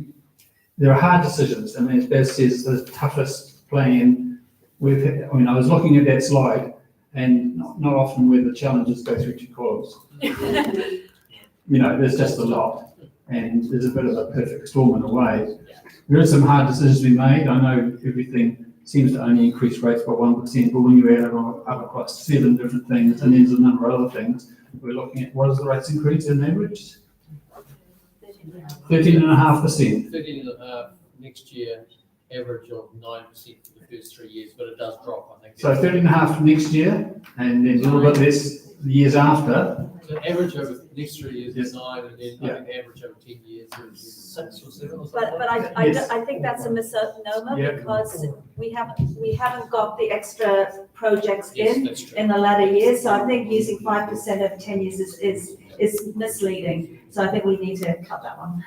There are hard decisions. I mean, as Baz says, the toughest plan we've had. I mean, I was looking at that slide and not often where the challenges go through 2 columns. There's just a lot. And there's a bit of a perfect storm in a way. There are some hard decisions to be made. I know everything seems to only increase rates by 1%, but when you add up across 7 different things, and there's a number of other things, we're looking at what is the rates increase in average? 13.5%. 13.5 next year, average of 9% for the first 3 years, but it does drop, I think. So 13.5 next year, and then a little bit less the years after. The average over the next 3 years is 9, and then I think the average over 10 years is 6 or 7 or something. But I think that's a misnomer because we haven't got the extra projects in the latter years. So I think using 5% of 10 years is misleading. So I think we need to cut that one.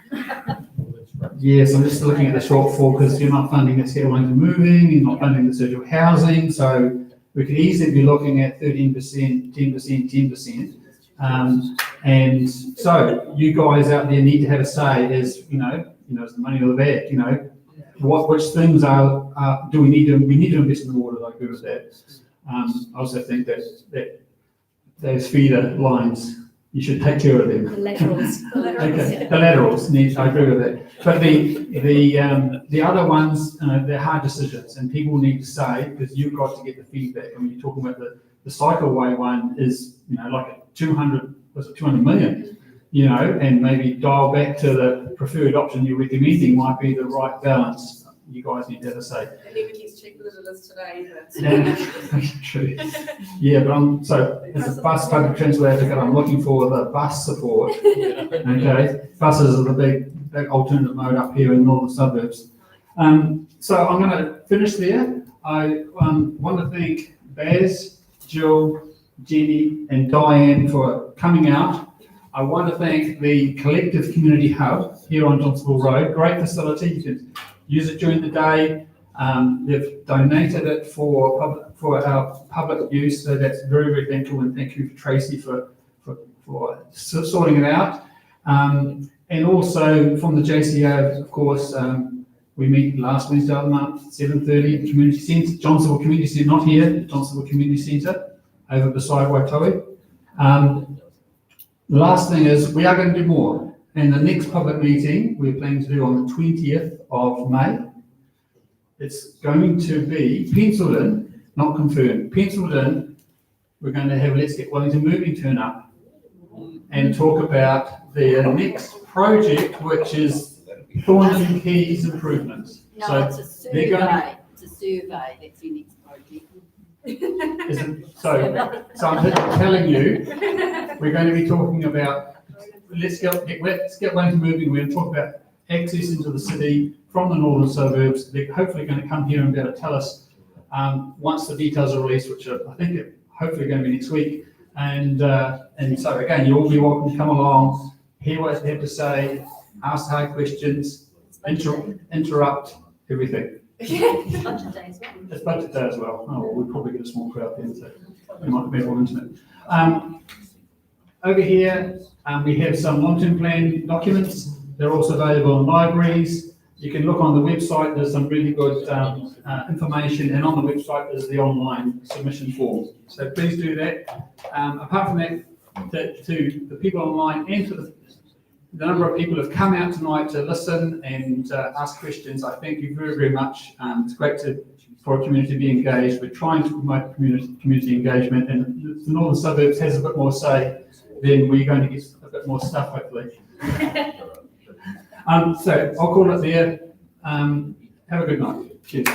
Yes, I'm just looking at the shortfall because you're not funding the City Wellington moving, you're not funding the social housing, so we could easily be looking at 13%, 10%, 10%. And so you guys out there need to have a say as, it's the money or the bag, which things do we need to invest in the water, I agree with that. I also think that those feeder lines, you should take care of them. The laterals. Okay, the laterals, I agree with that. But the other ones, they're hard decisions and people need to say, because you've got to get the feedback. I mean, you're talking about the cycleway one is, like 200 million, and maybe dial back to the preferred option you're recommending might be the right balance. You guys need to have a say. And even he's checked with it as today. True. Yeah, but as a bus public transport advocate, I'm looking for the bus support. Okay, buses are the big alternative mode up here in northern suburbs. So I'm going to finish there. I want to thank Baz, Jill, Jenny and Diane for coming out. I want to thank the Collective Community Hub here on Johnsonville Road. Great facility. You can use it during the day. They've donated it for our public use, so that's very, very thankful, and thank you, Tracy, for sorting it out. And also from the JCA, of course, we meet last Wednesday of the month, 7:30 at the Community Centre, Johnsonville Community Centre, not here, Johnsonville Community Centre, over beside Waitohi. The last thing is, we are going to do more. And the next public meeting, we're planning to do on the 20th of May. It's going to be penciled in, not confirmed, penciled in. We're going to have Let's Get Wellington Moving turn up and talk about their next project, which is Thornton Keys improvements. No, So it's a survey. It's a survey. That's your next project. So I'm telling you, we're going to be talking about let's get Wellington moving. We're going to talk about access into the city from the northern suburbs. They're hopefully going to come here and be able to tell us once the details are released, which are, I think, hopefully going to be next week. And so again, you'll all be welcome to come along, hear what they have to say, ask hard questions, interrupt everything. Budget day as well. It's budget day as well. Oh, we'll probably get a small crowd then, so we might be more intimate. Over here, we have some long-term plan documents. They're also available in libraries. You can look on the website. There's some really good information, and on the website is the online submission form. So please do that. Apart from that, to the people online and to the number of people who have come out tonight to listen and ask questions, I thank you very, very much. It's great for a community to be engaged. We're trying to promote community engagement, and the northern suburbs has a bit more say, then we're going to get a bit more stuff, hopefully. So I'll call it there. Have a good night. Cheers.